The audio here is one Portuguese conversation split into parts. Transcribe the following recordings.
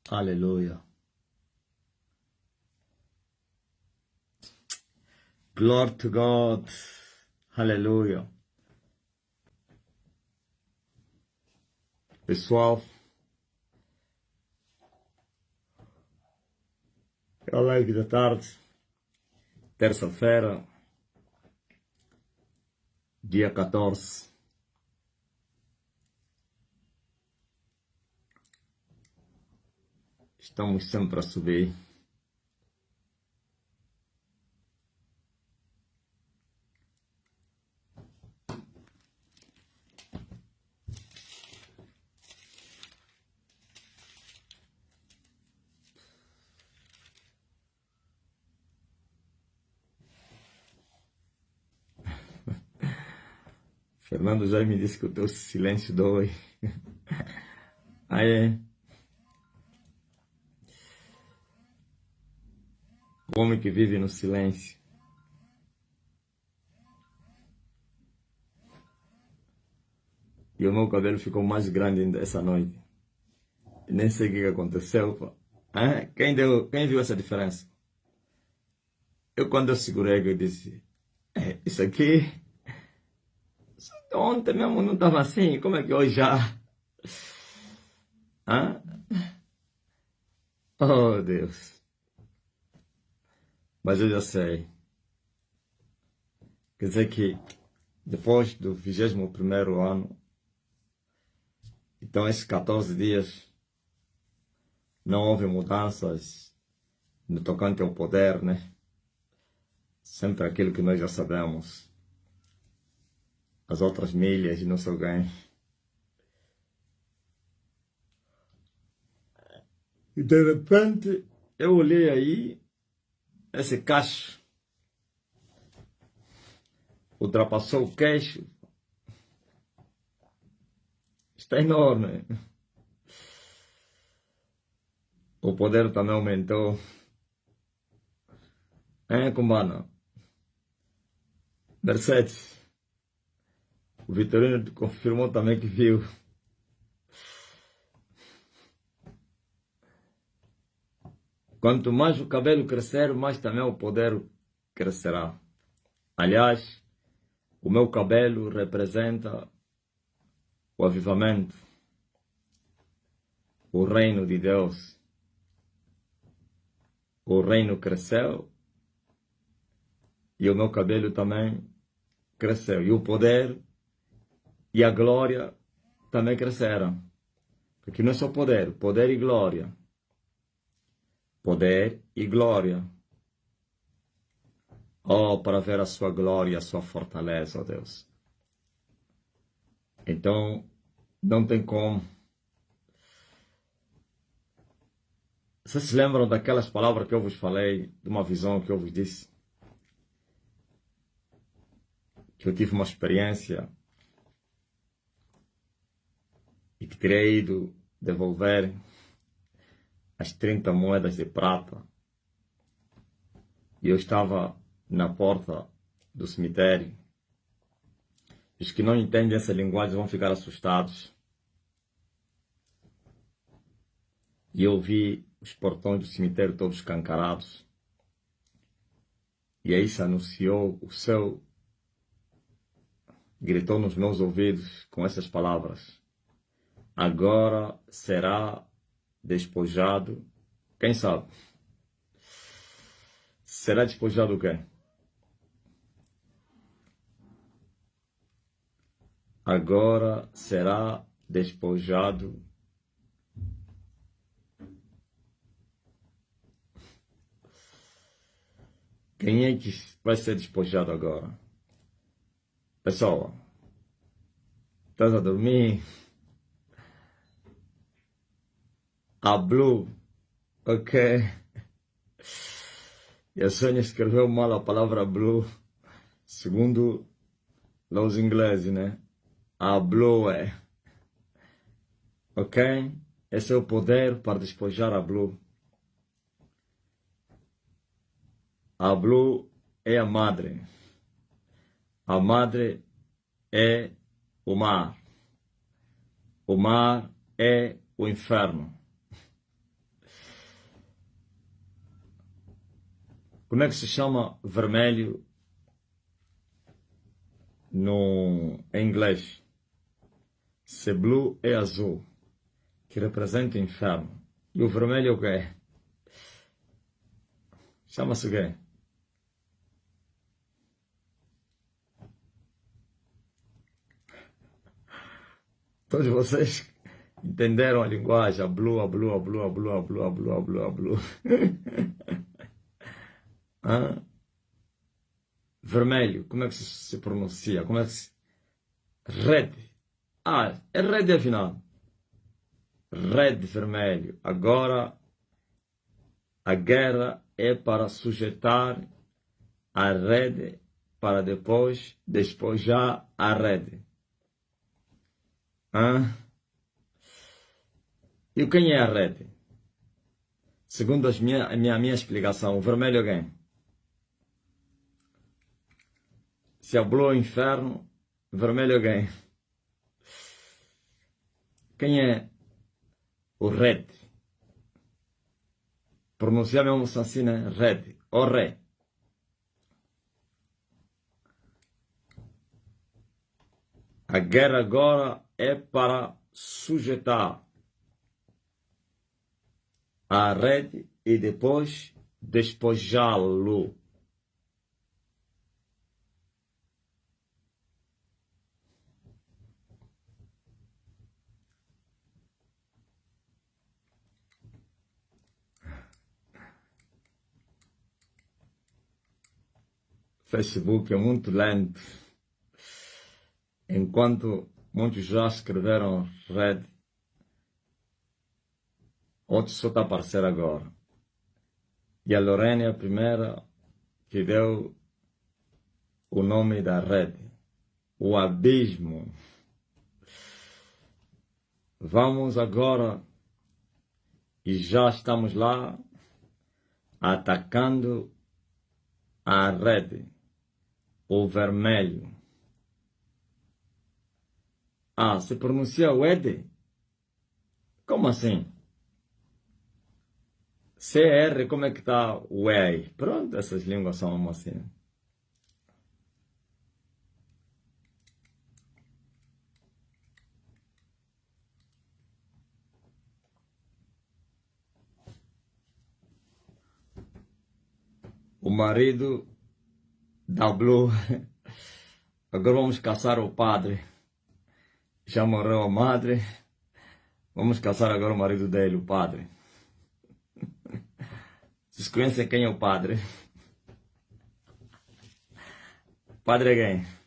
Aleluia. Glory to God. Aleluia. Pessoal, é a live da tarde, terça-feira, dia 14. Estamos sempre a subir. Fernando já me disse que o teu silêncio dói. Ah, é? O homem que vive no silêncio. E o meu cabelo ficou mais grande ainda essa noite. Nem sei o que aconteceu, pô. Quem viu essa diferença? Quando eu segurei, eu disse, isso aqui, ontem mesmo não estava assim, como é que hoje já? Hã? Oh, Deus. Mas eu já sei. Quer dizer que depois do 21º ano, então esses 14 dias, não houve mudanças no tocante ao poder, né? Sempre aquilo que nós já sabemos. As outras milhas e não sei o quê. E de repente, eu olhei aí, esse cacho ultrapassou o queixo. Está enorme. O poder também aumentou. Cumano? Mercedes. O Vitorino confirmou também que viu. Quanto mais o cabelo crescer, mais também o poder crescerá. Aliás, o meu cabelo representa o avivamento, o reino de Deus. O reino cresceu e o meu cabelo também cresceu. E o poder e a glória também cresceram. Porque não é só poder, poder e glória. Poder e glória. Oh, para ver a sua glória, a sua fortaleza, ó Deus. Então, não tem como. Vocês se lembram daquelas palavras que eu vos falei, de uma visão que eu vos disse? Que eu tive uma experiência e que teria ido devolver as 30 moedas de prata. E eu estava na porta do cemitério. Os que não entendem essa linguagem vão ficar assustados. E eu vi os portões do cemitério todos escancarados. E aí se anunciou o céu, gritou nos meus ouvidos com essas palavras: agora será despojado. Quem sabe? Será despojado o quê? Agora será despojado quem é que vai ser despojado agora? Pessoal, estás a dormir? A Blue, ok? E a Sônia escreveu mal a palavra Blue, segundo os ingleses, né? A Blue é, ok? Esse é o poder para despojar a Blue. A Blue é a madre. A madre é o mar. O mar é o inferno. Como é que se chama vermelho em inglês? Se blue é azul, que representa o inferno. E o vermelho é o quê? Chama-se o quê? Todos vocês entenderam a linguagem? A blue, a blue, a blue, a blue, a blue, a blue, a blue, a blue. Hã? Vermelho, como é que se pronuncia? Como é que se... Red. Ah, é red afinal. Red, vermelho. Agora, a guerra é para sujeitar a rede para depois despojar a rede. Hã? E quem é a rede? Segundo a minha explicação, o vermelho é quem? Se a blue é o inferno, o vermelho é quem? Quem é o red? Pronunciar mesmo assim, né? Red. O ré. A guerra agora é para sujeitar a rede e depois despojá-lo. Facebook é muito lento. Enquanto muitos já escreveram red, outros só está a aparecer agora. E a Lorena é a primeira que deu o nome da rede. O abismo. Vamos agora, e já estamos lá, atacando a rede. O vermelho. Ah, se pronuncia Wede? Como assim? CR, como é que está o E aí? Pronto, essas línguas são assim. O marido da Blue. Agora vamos caçar o padre. Já morreu a madre. Vamos caçar agora o marido dele, o padre. Vocês conhecem quem é o padre? O padre é quem?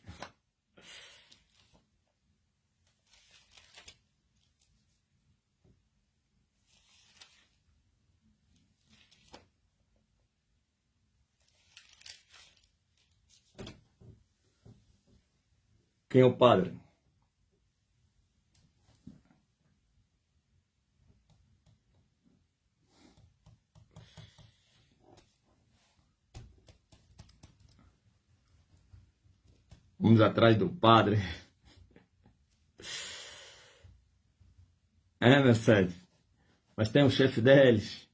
Quem é o padre? Vamos atrás do padre. É, Mercedes. Mas tem o chefe deles.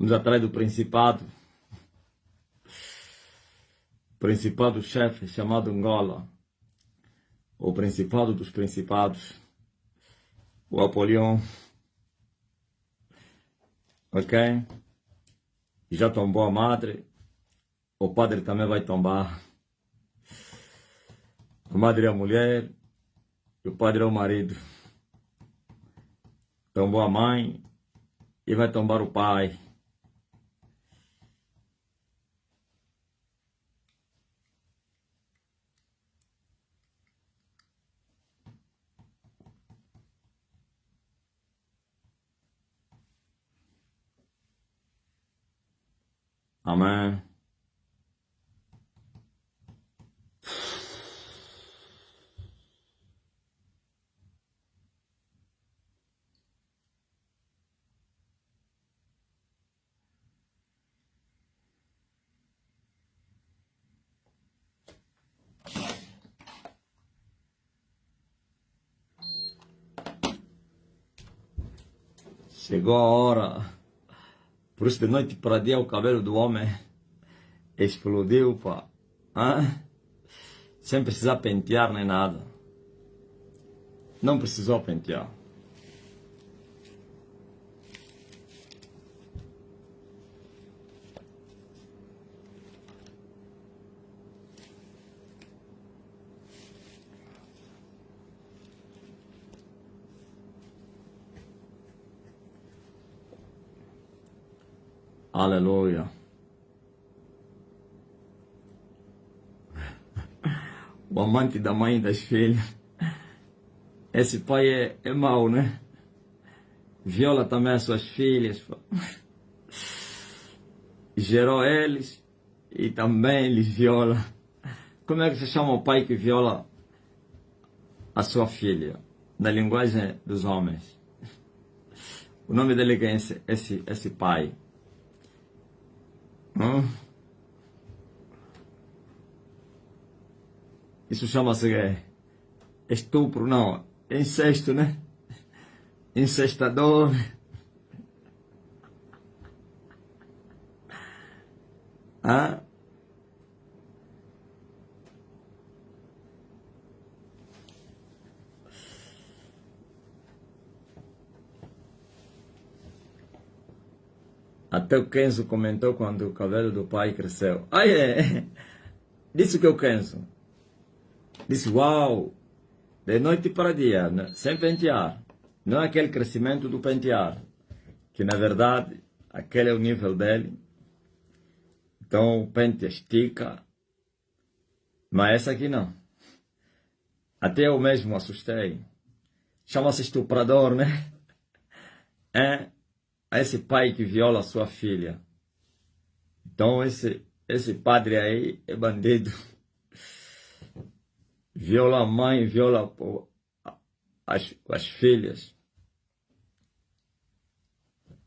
Vamos atrás do principado. Principado chefe chamado Angola. O principado dos principados. O Apolion. Ok? Já tombou a madre. O padre também vai tombar. A madre é a mulher. E o padre é o marido. Tombou a mãe. E vai tombar o pai. Amém. Chegou a hora. Por isso, de noite para dia, o cabelo do homem explodiu, pá. Hã? Sem precisar pentear nem nada. Não precisou pentear. Aleluia. O amante da mãe e das filhas. Esse pai é mau, né? Viola também as suas filhas. Pô. Gerou eles e também lhes viola. Como é que se chama o pai que viola a sua filha? Na linguagem dos homens. O nome dele é esse pai. Isso chama-se estupro, não. Incesto, né? Incestador. Ah? Até o Kenzo comentou quando o cabelo do pai cresceu. Ah, é? Disse que o Kenzo. Disse, uau, de noite para dia, né? Sem pentear. Não é aquele crescimento do pentear. Que na verdade, aquele é o nível dele. Então o pente estica. Mas essa aqui não. Até eu mesmo assustei. Chama-se estuprador, né? É esse pai que viola sua filha. Então esse padre aí é bandido. Viola a mãe, viola as filhas.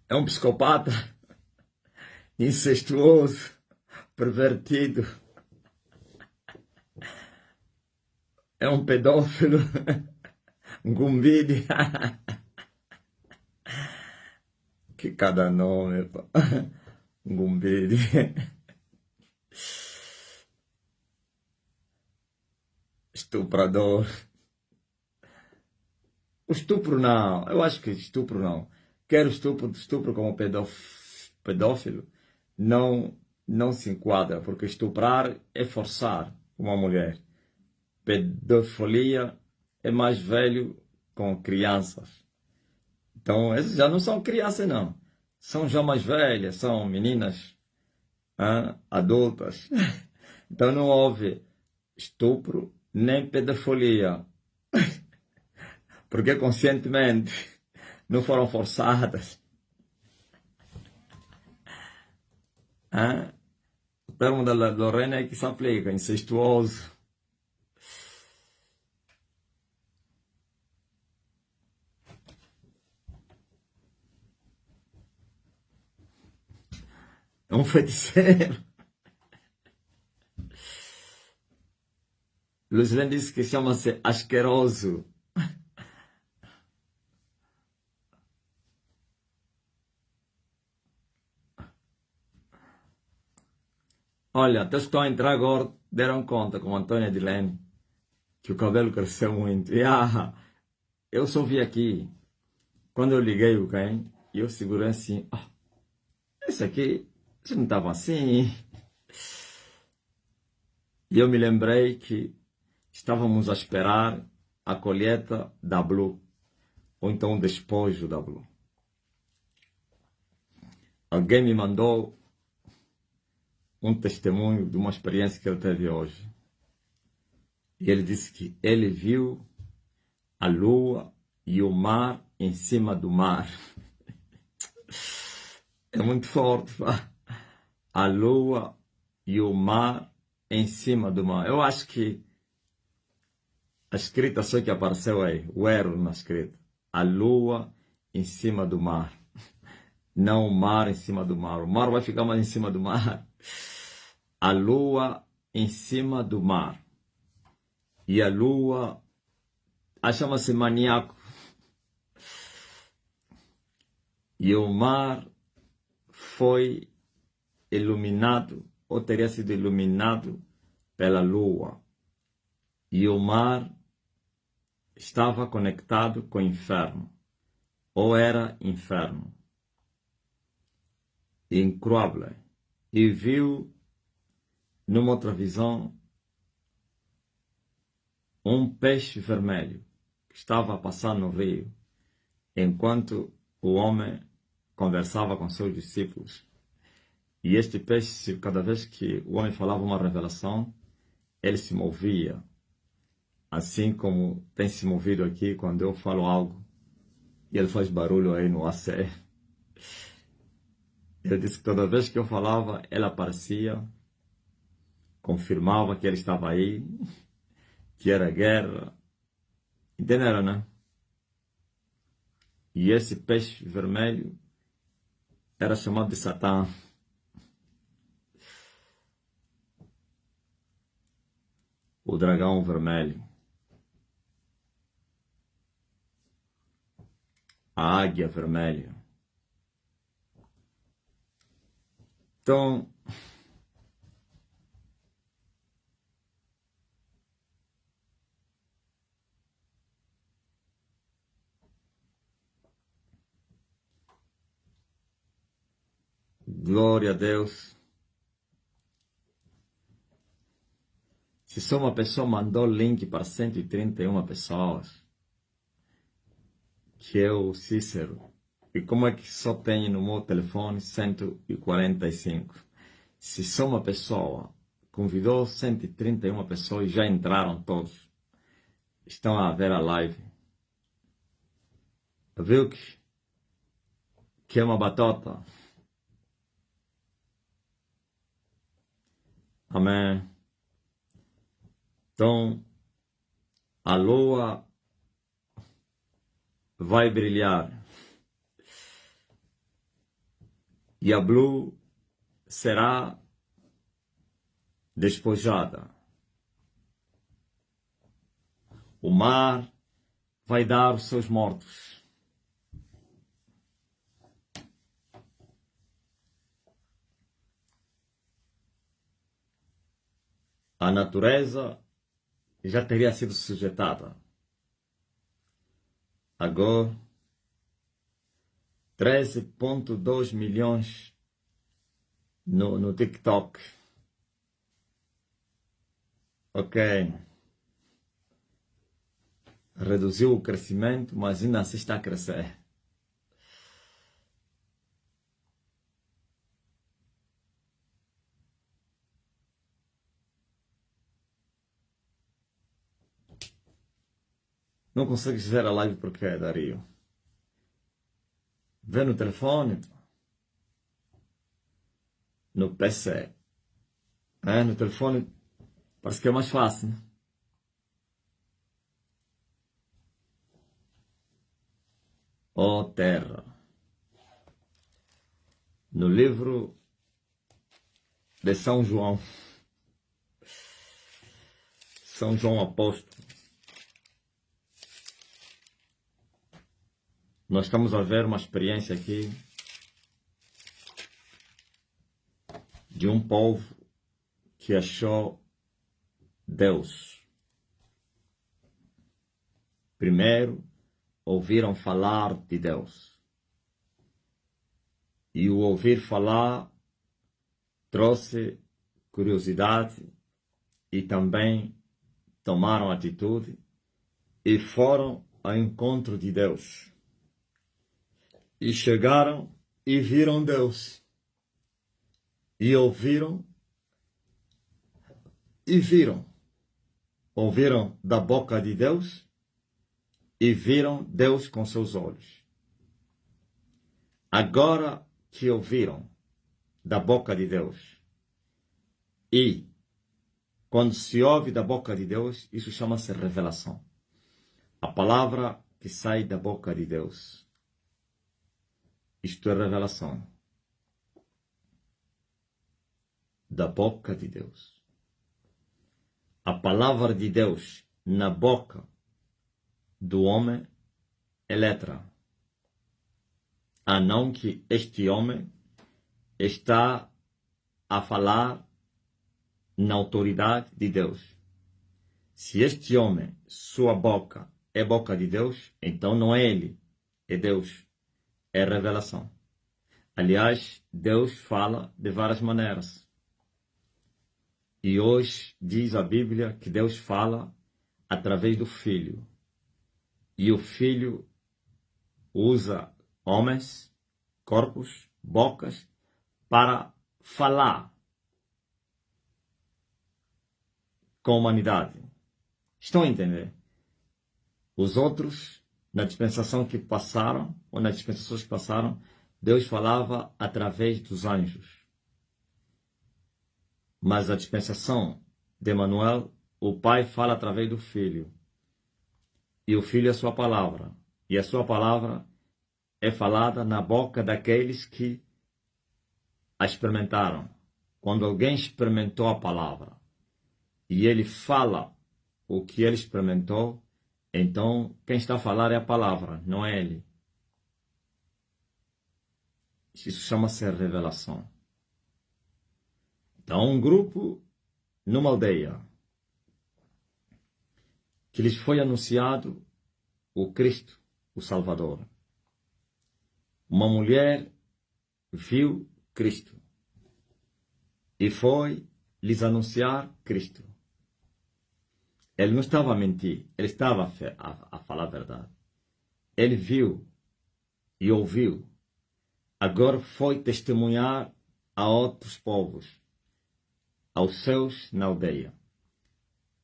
É um psicopata, incestuoso, pervertido. É um pedófilo, um gumbide. Que cada nome, pá. Um gumbide. Estuprador. O estupro não, eu acho que estupro não. Quero estupro como pedófilo não se enquadra, porque estuprar é forçar uma mulher. Pedofilia é mais velho com crianças. Então, esses já não são crianças, não. São já mais velhas, são meninas adultas. Então, não houve estupro nem pedofilia. Porque conscientemente não foram forçadas. O termo da Lorena é que se aplica, incestuoso. É um feiticeiro. Luzlen disse que chama-se asqueroso. Olha, até os que estão a entrar agora deram conta, como Antônia Edilene, que o cabelo cresceu muito. E eu só vi aqui, quando eu liguei o quem, e eu segurei assim, esse aqui, isso não estava assim. E eu me lembrei que estávamos a esperar a colheita da Blue, ou então o despojo da Blue. Alguém me mandou um testemunho de uma experiência que ele teve hoje. E ele disse que ele viu a lua e o mar em cima do mar. É muito forte, pá. A lua e o mar em cima do mar. Eu acho que a escrita só que apareceu aí, o erro na escrita. A lua em cima do mar. Não o mar em cima do mar. O mar vai ficar mais em cima do mar. A lua em cima do mar. E a lua chama-se maníaco. E o mar foi iluminado, ou teria sido iluminado pela lua. E o mar estava conectado com o inferno, ou era inferno. Incrível. E viu, numa outra visão, um peixe vermelho que estava a passar no rio, enquanto o homem conversava com seus discípulos. E este peixe, cada vez que o homem falava uma revelação, ele se movia, assim como tem se movido aqui quando eu falo algo e ele faz barulho aí no AC. Ele disse que toda vez que eu falava, ele aparecia, confirmava que ele estava aí, que era guerra. Entenderam, né? E esse peixe vermelho era chamado de Satã. O dragão vermelho. A águia vermelha. Então, glória a Deus. Se só uma pessoa mandou link para 131 pessoas, que é o Cícero, e como é que só tem no meu telefone 145? Se só uma pessoa convidou 131 pessoas, já entraram todos, estão a ver a live. Viu que é uma batota? Amém. Então, a lua vai brilhar e a Blue será despojada. O mar vai dar os seus mortos. A natureza já teria sido sujeitada. Agora, 13,2 milhões no TikTok. Ok. Reduziu o crescimento, mas ainda assim está a crescer. Não consegues ver a live porque, Dario? Vê no telefone, no PC. No telefone parece que é mais fácil, né? Ó terra. No livro de São João. São João Apóstolo. Nós estamos a ver uma experiência aqui de um povo que achou Deus. Primeiro, ouviram falar de Deus. E o ouvir falar trouxe curiosidade e também tomaram atitude e foram ao encontro de Deus. E chegaram e viram Deus. E ouviram e viram. Ouviram da boca de Deus e viram Deus com seus olhos. Agora que ouviram da boca de Deus, e quando se ouve da boca de Deus, isso chama-se revelação. A palavra que sai da boca de Deus. Isto é revelação. Da boca de Deus. A palavra de Deus na boca do homem é letra. a não que este homem está a falar na autoridade de Deus. Se este homem, sua boca é boca de Deus, então não é ele, é Deus, é revelação. Aliás, Deus fala de várias maneiras. E hoje diz a Bíblia que Deus fala através do Filho. E o Filho usa homens, corpos, bocas, para falar com a humanidade. Estão a entender? Os outros, na dispensação que passaram, ou nas dispensações que passaram, Deus falava através dos anjos. Mas a dispensação de Emanuel, o Pai fala através do Filho. E o Filho é a sua palavra. E a sua palavra é falada na boca daqueles que a experimentaram. Quando alguém experimentou a palavra e ele fala o que ele experimentou, então quem está a falar é a palavra, não é ele. Isso chama-se revelação. Então, um grupo numa aldeia que lhes foi anunciado o Cristo, o Salvador. Uma mulher viu Cristo e foi lhes anunciar Cristo. Ele não estava a mentir, ele estava a falar a verdade. Ele viu e ouviu. Agora foi testemunhar a outros povos, aos seus na aldeia.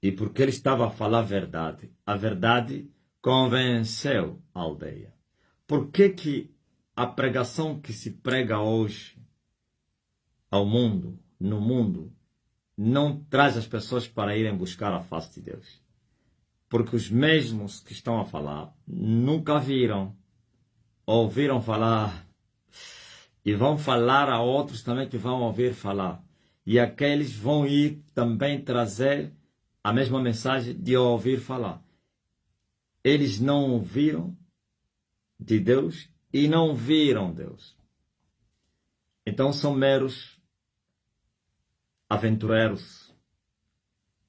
E porque ele estava a falar a verdade convenceu a aldeia. Por que a pregação que se prega hoje ao mundo, no mundo, não traz as pessoas para irem buscar a face de Deus? Porque os mesmos que estão a falar nunca viram, ouviram falar, e vão falar a outros também que vão ouvir falar. E aqueles vão ir também trazer a mesma mensagem de ouvir falar. Eles não ouviram de Deus e não viram Deus. Então são meros aventureiros.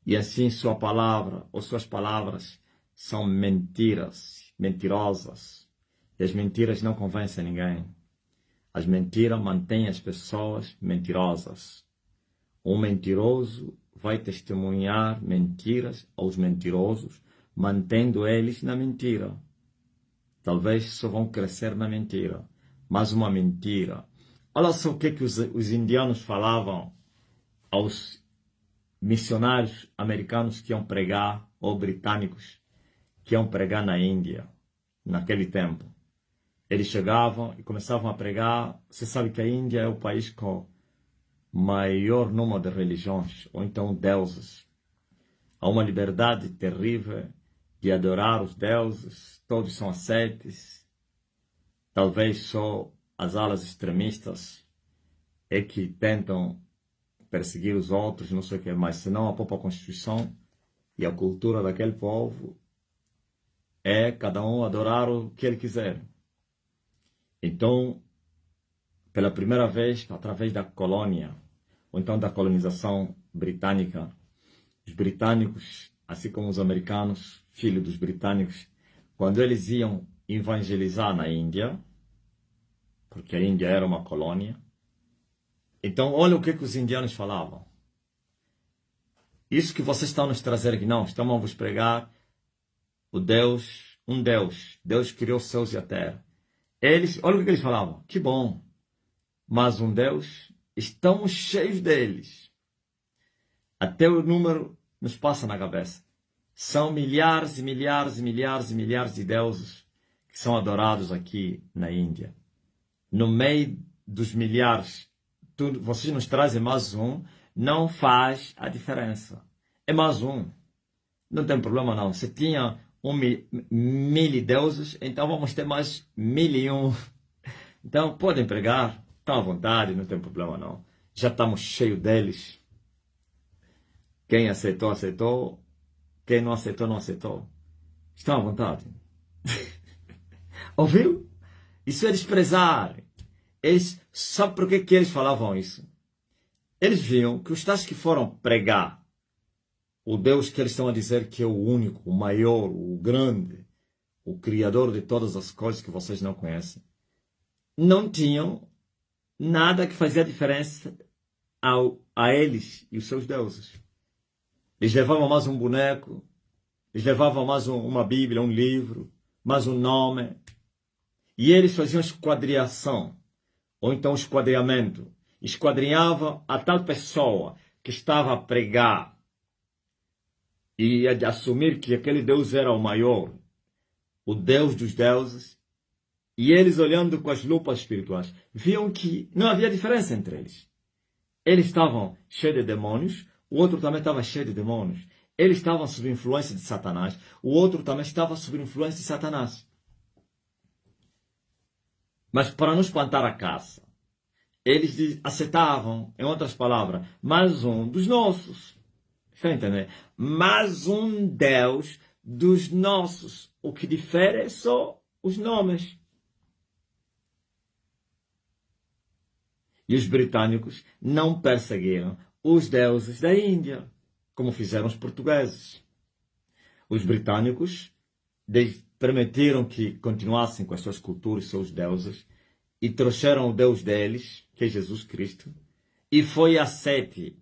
E assim sua palavra ou suas palavras são mentiras, mentirosas. E as mentiras não convencem ninguém. As mentiras mantêm as pessoas mentirosas. Um mentiroso vai testemunhar mentiras aos mentirosos, mantendo eles na mentira. Talvez só vão crescer na mentira. Mas uma mentira. Olha só o que os indianos falavam aos missionários americanos que iam pregar, ou britânicos que iam pregar na Índia, naquele tempo. Eles chegavam e começavam a pregar. Você sabe que a Índia é o país com maior número de religiões, ou então deuses. Há uma liberdade terrível de adorar os deuses, todos são ascetes. Talvez só as alas extremistas é que tentam perseguir os outros, não sei o que, mas senão a própria Constituição e a cultura daquele povo é cada um adorar o que ele quiser. Então, pela primeira vez, através da colônia, ou então da colonização britânica, os britânicos, assim como os americanos, filhos dos britânicos, quando eles iam evangelizar na Índia, porque a Índia era uma colônia, então olha o que os indianos falavam. Isso que vocês estão nos trazer aqui, não, estamos a vos pregar o Deus, um Deus. Deus criou os céus e a terra. Eles, olha o que eles falavam, que bom, mas um Deus, estamos cheios deles. Até o número nos passa na cabeça. São milhares e milhares e milhares e milhares de deuses que são adorados aqui na Índia. No meio dos milhares, vocês nos trazem mais um, não faz a diferença. É mais um. Não tem problema não. Se tinha mil deuses, então vamos ter mais 1001. Então podem pregar, estão à vontade, não tem problema não. Já estamos cheios deles. Quem aceitou, aceitou. Quem não aceitou, não aceitou. Estão à vontade. Ouviu? Isso é desprezar. Eles, sabe por que eles falavam isso? Eles viam que os tais que foram pregar o Deus que eles estão a dizer que é o único, o maior, o grande, o criador de todas as coisas que vocês não conhecem, não tinham nada que fazia diferença a eles e os seus deuses. Eles levavam mais um boneco, eles levavam mais uma Bíblia, um livro, mais um nome. E eles faziam esquadriação, ou então esquadriamento. Esquadrinhavam a tal pessoa que estava a pregar e a assumir que aquele Deus era o maior, o Deus dos deuses. E eles, olhando com as lupas espirituais, viam que não havia diferença entre eles. Eles estavam cheios de demônios, o outro também estava cheio de demônios. Eles estavam sob influência de Satanás, o outro também estava sob influência de Satanás. Mas para não espantar a caça, eles aceitavam, em outras palavras, mais um dos nossos. Está entendendo? Mais um Deus dos nossos. O que difere é só os nomes. E os britânicos não perseguiram os deuses da Índia, como fizeram os portugueses. Os britânicos permitiram que continuassem com as suas culturas, seus deuses, e trouxeram o Deus deles, que é Jesus Cristo, e foi aceite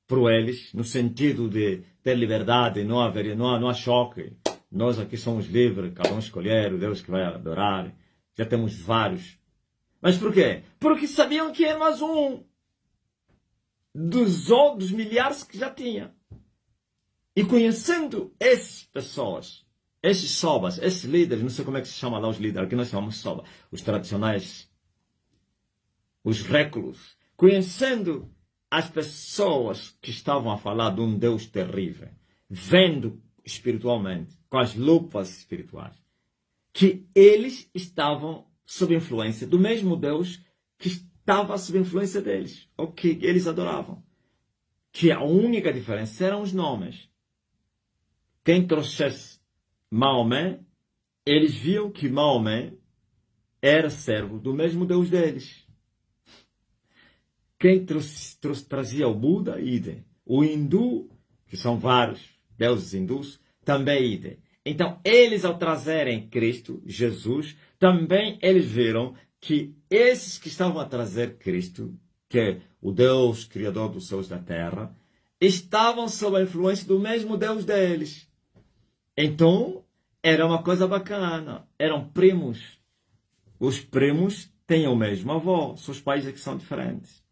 por eles, no sentido de ter liberdade, não há choque. Nós aqui somos livres, cada um escolher o Deus que vai adorar. Já temos vários. Mas por quê? Porque sabiam que era mais um dos milhares que já tinha. E conhecendo essas pessoas, esses sobas, esses líderes, não sei como é que se chama lá os líderes, aqui nós chamamos soba, os tradicionais, os réculos, conhecendo as pessoas que estavam a falar de um Deus terrível, vendo espiritualmente, com as lupas espirituais, que eles estavam sob influência do mesmo Deus que estava sob influência deles, ou que eles adoravam. Que a única diferença eram os nomes. Quem trouxesse Maomé, eles viam que Maomé era servo do mesmo Deus deles. Quem trazia o Buda, idem. O hindu, que são vários deuses hindus, também idem. Então, eles ao trazerem Cristo, Jesus, também eles viram que esses que estavam a trazer Cristo, que é o Deus criador dos céus e da terra, estavam sob a influência do mesmo Deus deles. Então, era uma coisa bacana. Eram primos. Os primos têm o mesmo avô, seus pais é que são diferentes.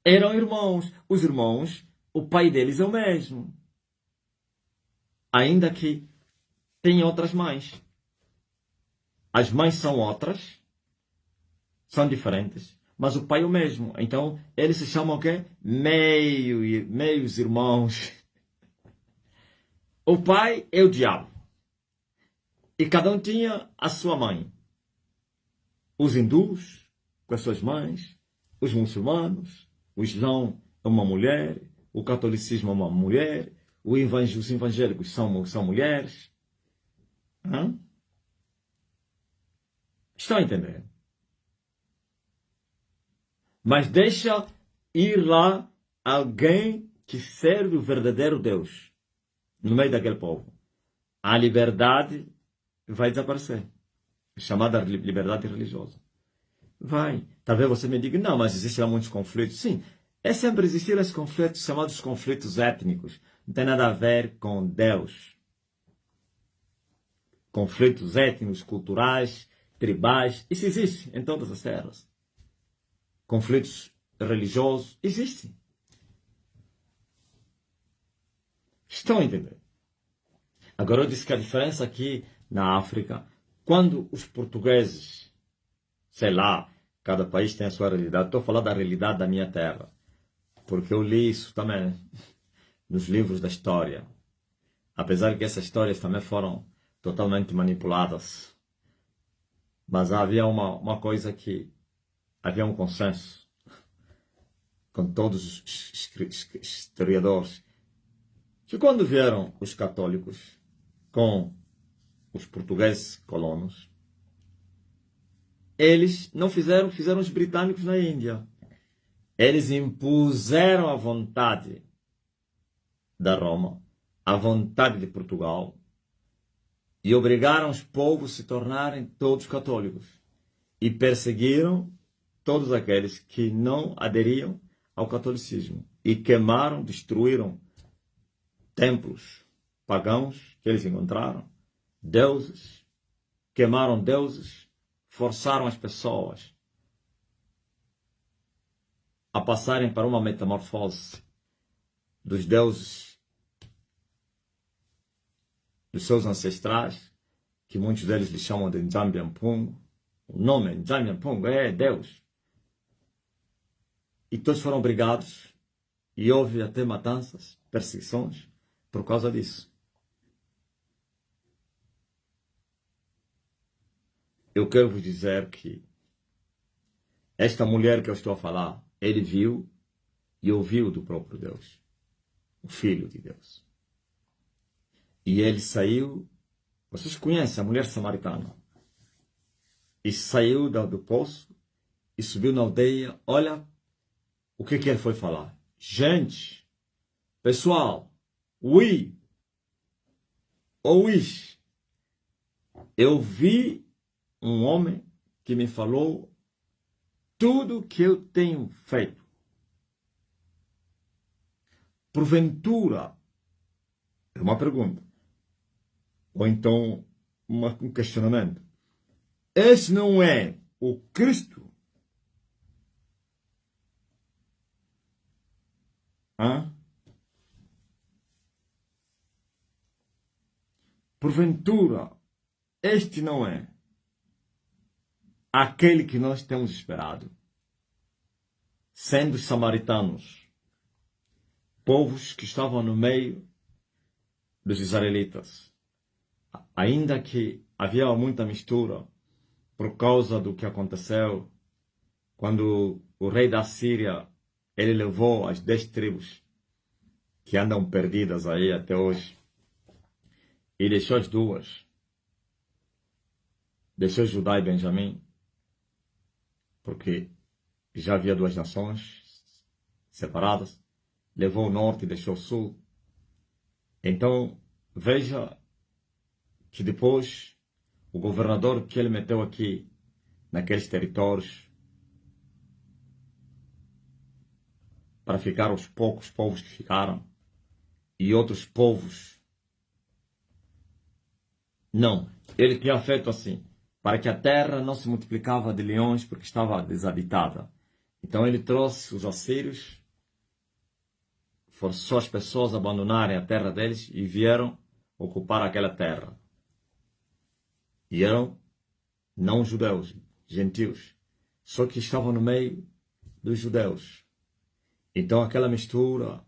Eram irmãos. Os irmãos, o pai deles é o mesmo. Ainda que tem outras mães. As mães são outras, são diferentes, mas o pai é o mesmo. Então, eles se chamam o quê? Meios irmãos. O pai é o diabo. E cada um tinha a sua mãe. Os hindus, com as suas mães, os muçulmanos, o islão é uma mulher, o catolicismo é uma mulher, os evangélicos são mulheres. Estão a entender? Mas deixa ir lá alguém que serve o verdadeiro Deus no meio daquele povo. A liberdade vai desaparecer. Chamada liberdade religiosa. Vai. Talvez você me diga, não, mas existem muitos conflitos. Sim, sempre existiram esses conflitos chamados conflitos étnicos. Não tem nada a ver com Deus. Conflitos étnicos, culturais, tribais, isso existe em todas as terras. Conflitos religiosos, existem. Estão a entender? Agora eu disse que a diferença aqui na África, quando os portugueses, sei lá, cada país tem a sua realidade, estou a falar da realidade da minha terra, porque eu li isso também nos livros da história, apesar que essas histórias também foram totalmente manipuladas, mas havia uma coisa que havia um consenso com todos os historiadores, que quando vieram os católicos, com os portugueses colonos, eles não fizeram os britânicos na Índia. Eles impuseram a vontade da Roma, a vontade de Portugal, e obrigaram os povos a se tornarem todos católicos. E perseguiram todos aqueles que não aderiam ao catolicismo. E queimaram, destruíram templos pagãos que eles encontraram, deuses, queimaram deuses, forçaram as pessoas a passarem para uma metamorfose dos deuses dos seus ancestrais, que muitos deles lhe chamam de Njambiampung. O nome Njambiampung é Deus. E todos foram obrigados, e houve até matanças, perseguições, por causa disso. Eu quero vos dizer que esta mulher que eu estou a falar, ele viu e ouviu do próprio Deus, o Filho de Deus. E ele saiu, vocês conhecem a mulher samaritana, e saiu do poço e subiu na aldeia. Olha o que ele foi falar. Gente, pessoal, eu vi um homem que me falou tudo que eu tenho feito. Porventura, é uma pergunta, ou então um questionamento. Esse não é o Cristo? Hã? Porventura, este não é aquele que nós temos esperado, sendo samaritanos, povos que estavam no meio dos israelitas, ainda que havia muita mistura por causa do que aconteceu quando o rei da Síria, ele levou as 10 tribos que andam perdidas aí até hoje e deixou as duas, deixou Judá e Benjamim, porque já havia 2 nações separadas, levou o norte e deixou o sul. Então, veja que depois o governador que ele meteu aqui, naqueles territórios, para ficar os poucos povos que ficaram, e outros povos, não, ele tinha feito assim, para que a terra não se multiplicava de leões porque estava desabitada. Então ele trouxe os assírios, forçou as pessoas a abandonarem a terra deles e vieram ocupar aquela terra. E eram não judeus, gentios, só que estavam no meio dos judeus. Então aquela mistura,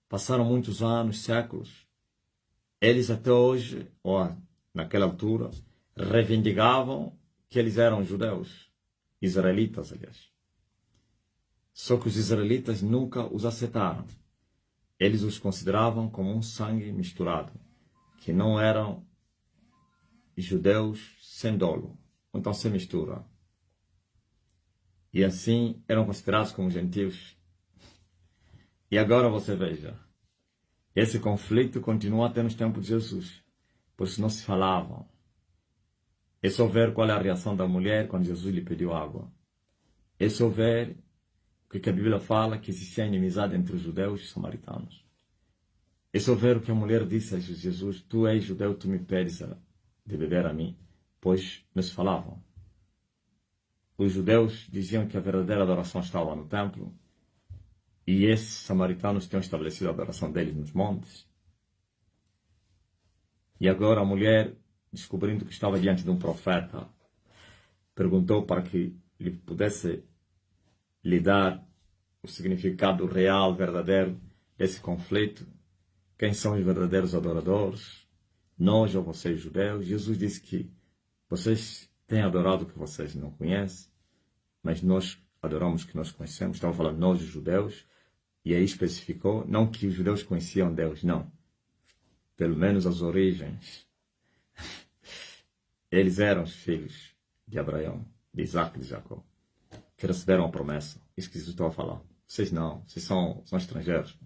passaram muitos anos, séculos. Eles até hoje, ou naquela altura, reivindicavam que eles eram judeus, israelitas, aliás. Só que os israelitas nunca os aceitaram. Eles os consideravam como um sangue misturado, que não eram judeus sem dolo, então sem mistura. E assim eram considerados como gentios. E agora você veja, esse conflito continua até nos tempos de Jesus, pois não se falavam. É só ver qual é a reação da mulher quando Jesus lhe pediu água. É só ver o que a Bíblia fala, que existia inimizade entre os judeus e os samaritanos. É só ver o que a mulher disse a Jesus: tu és judeu, tu me pedes de beber a mim, pois não se falavam. Os judeus diziam que a verdadeira adoração estava no templo, e esses samaritanos tinham estabelecido a adoração deles nos montes. E agora a mulher, descobrindo que estava diante de um profeta, perguntou para que lhe pudesse lhe dar o significado real, verdadeiro desse conflito. Quem são os verdadeiros adoradores? Nós ou vocês, judeus? Jesus disse que vocês têm adorado o que vocês não conhecem, mas nós adoramos o que nós conhecemos. Estava falando nós, os judeus, e aí especificou, não que os judeus conheciam Deus, não. Pelo menos as origens Eles eram os filhos de Abraão, de Isaac e de Jacó, que receberam a promessa. Isso que Jesus estava a falar. Vocês não, vocês são estrangeiros.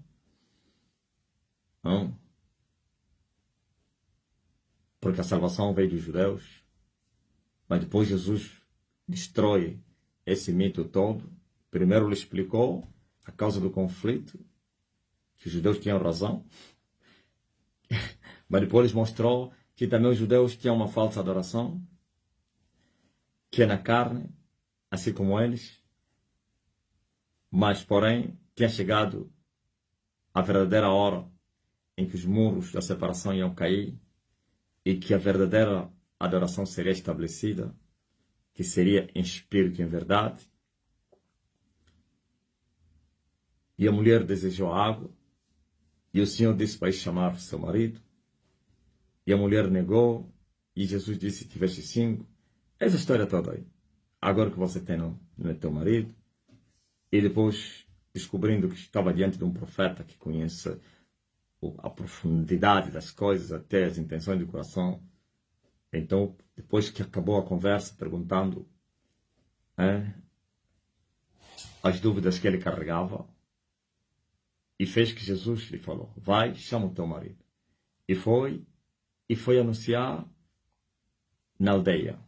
Não? Porque a salvação veio dos judeus, mas depois Jesus destrói esse mito todo. Primeiro ele explicou a causa do conflito, que os judeus tinham razão, mas depois ele mostrou que também os judeus tinham uma falsa adoração, que é na carne, assim como eles, mas porém tinha chegado a verdadeira hora em que os muros da separação iam cair e que a verdadeira adoração seria estabelecida, que seria em espírito e em verdade. E a mulher desejou água, e o Senhor disse para ir chamar seu marido, e a mulher negou, e Jesus disse que tivesse 5. Essa história toda aí. Agora que você tem não é teu marido, e depois descobrindo que estava diante de um profeta que conhece a profundidade das coisas, até as intenções do coração. Então, depois que acabou a conversa, perguntando as dúvidas que ele carregava, e fez que Jesus lhe falou: vai, chama o teu marido. E foi anunciar na aldeia: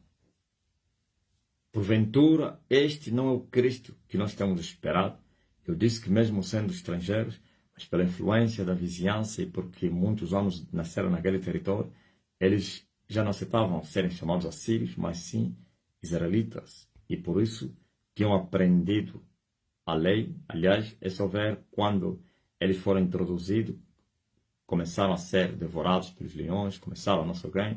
porventura, este não é o Cristo que nós temos esperado. Eu disse que mesmo sendo estrangeiros, mas pela influência da vizinhança e porque muitos homens nasceram naquele território, eles já não aceitavam serem chamados assírios, mas sim israelitas. E por isso tinham aprendido a lei. Aliás, é só ver quando eles foram introduzidos, começaram a ser devorados pelos leões, começaram a não sei o quê,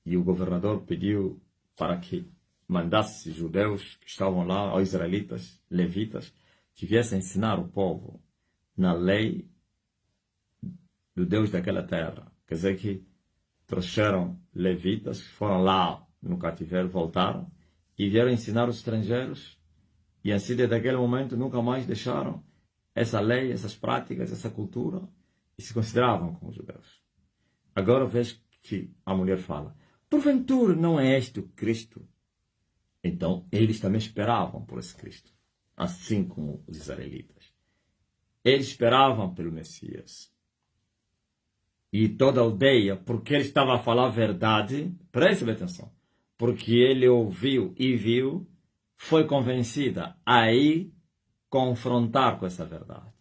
e o governador pediu para que mandasse judeus que estavam lá, aos israelitas, levitas, que viessem ensinar o povo na lei do Deus daquela terra. Quer dizer que trouxeram levitas, foram lá no cativeiro, voltaram e vieram ensinar os estrangeiros, e assim desde aquele momento nunca mais deixaram essa lei, essas práticas, essa cultura, e se consideravam como judeus. Agora vejo que a mulher fala: porventura não é este o Cristo? Então eles também esperavam por esse Cristo, assim como os israelitas. Eles esperavam pelo Messias. E toda a aldeia, porque ele estava a falar a verdade, preste atenção, porque ele ouviu e viu, foi convencida a ir confrontar com essa verdade.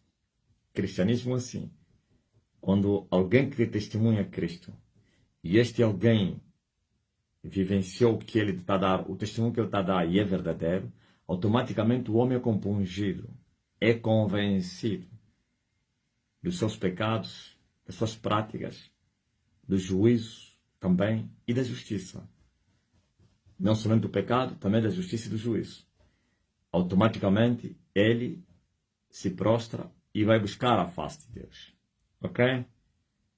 Cristianismo assim. Quando alguém que testemunha Cristo, e este alguém vivenciou o que ele está a dar, o testemunho que ele está a dar e é verdadeiro, automaticamente o homem é compungido, é convencido dos seus pecados, das suas práticas, do juízo também e da justiça. Não somente do pecado, também da justiça e do juízo. Automaticamente ele se prostra e vai buscar a face de Deus. Ok?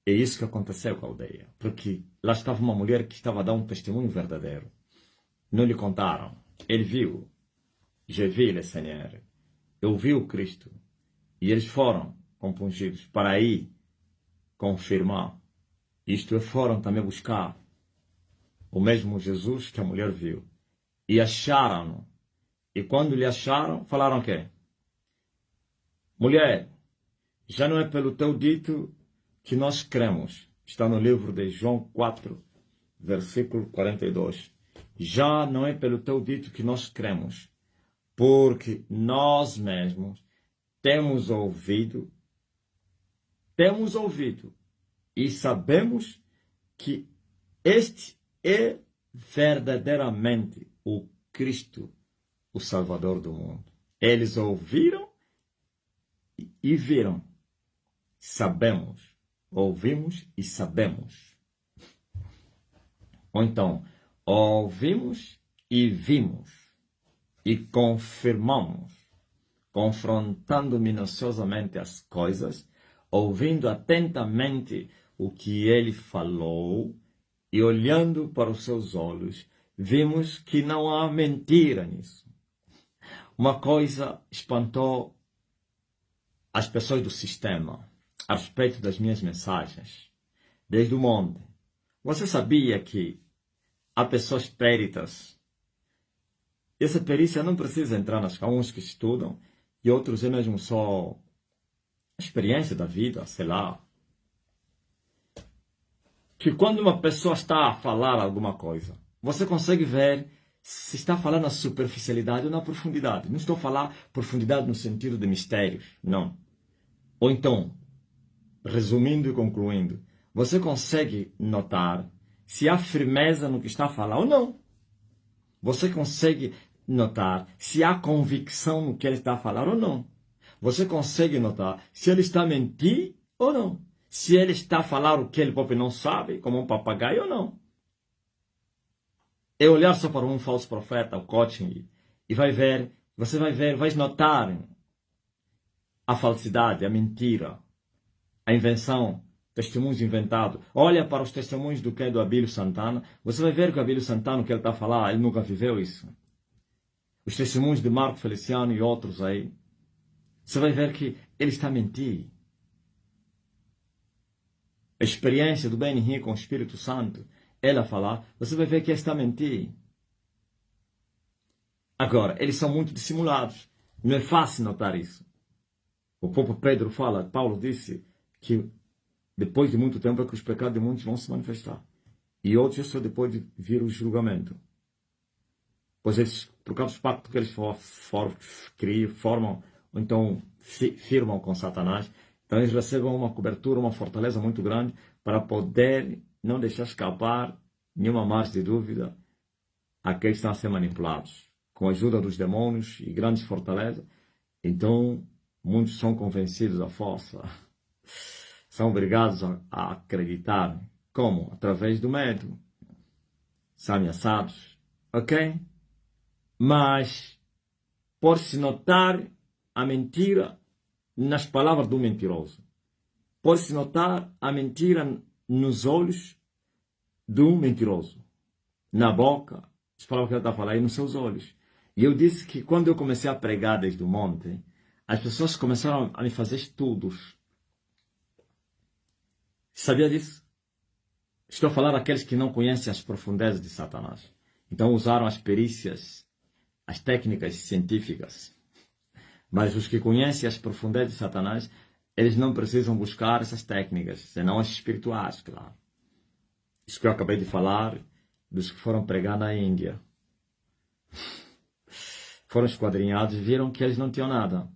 É isso que aconteceu com a aldeia. Porque lá estava uma mulher que estava a dar um testemunho verdadeiro. Não lhe contaram. Ele viu. Je vi le Seigneur. Eu vi o Cristo. E eles foram compungidos para ir confirmar. Isto é, foram também buscar o mesmo Jesus que a mulher viu. E acharam-no. E quando lhe acharam, falaram o quê? Mulher, já não é pelo teu dito que nós cremos. Está no livro de João 4, versículo 42. Já não é pelo teu dito que nós cremos, porque nós mesmos temos ouvido e sabemos que este é verdadeiramente o Cristo, o Salvador do mundo. Eles ouviram e viram. Sabemos. Ouvimos e sabemos. Ou então, ouvimos e vimos. E confirmamos. Confrontando minuciosamente as coisas, ouvindo atentamente o que ele falou e olhando para os seus olhos, vimos que não há mentira nisso. Uma coisa espantou as pessoas do sistema a respeito das minhas mensagens, desde o monte. Você sabia que há pessoas peritas. Essa perícia não precisa entrar nas uns que estudam e outros é mesmo só experiência da vida, sei lá. Que quando uma pessoa está a falar alguma coisa, você consegue ver se está falando na superficialidade ou na profundidade. Não estou a falar profundidade no sentido de mistérios, não. Ou então, resumindo e concluindo, você consegue notar se há firmeza no que está a falar ou não. Você consegue notar se há convicção no que ele está a falar ou não. Você consegue notar se ele está a mentir ou não. Se ele está a falar o que ele próprio não sabe, como um papagaio ou não. É olhar só para um falso profeta, o coaching, e vai ver, você vai ver, vai notar a falsidade, a mentira, a invenção, testemunhos inventados. Olha para os testemunhos do que é do Abílio Santana, você vai ver que o Abílio Santana, o que ele está a falar, ele nunca viveu isso. Os testemunhos de Marco Feliciano e outros aí, você vai ver que ele está a mentir. A experiência do Benny com o Espírito Santo, ela falar, você vai ver que ele está a mentir. Agora, eles são muito dissimulados. Não é fácil notar isso. O próprio Pedro fala, Paulo disse que depois de muito tempo é que os pecados de muitos vão se manifestar. E outros só depois de vir o julgamento. Pois eles, por causa dos pactos que eles formam, ou então firmam com Satanás, então eles recebem uma cobertura, uma fortaleza muito grande para poder não deixar escapar nenhuma margem de dúvida àqueles que estão a ser manipulados. Com a ajuda dos demônios e grandes fortalezas, então muitos são convencidos à força. São obrigados a acreditar. Como? Através do medo. São ameaçados. Ok? Mas pode-se notar a mentira nas palavras do mentiroso. Pode-se notar a mentira nos olhos do mentiroso. Na boca, as palavras que ele está a falar, e nos seus olhos. E eu disse que quando eu comecei a pregar desde o monte, as pessoas começaram a me fazer estudos. Sabia disso? Estou a falar daqueles que não conhecem as profundezas de Satanás. Então usaram as perícias, as técnicas científicas. Mas os que conhecem as profundezas de Satanás, eles não precisam buscar essas técnicas, senão as espirituais, claro. Isso que eu acabei de falar dos que foram pregar na Índia. Foram esquadrinhados e viram que eles não tinham nada.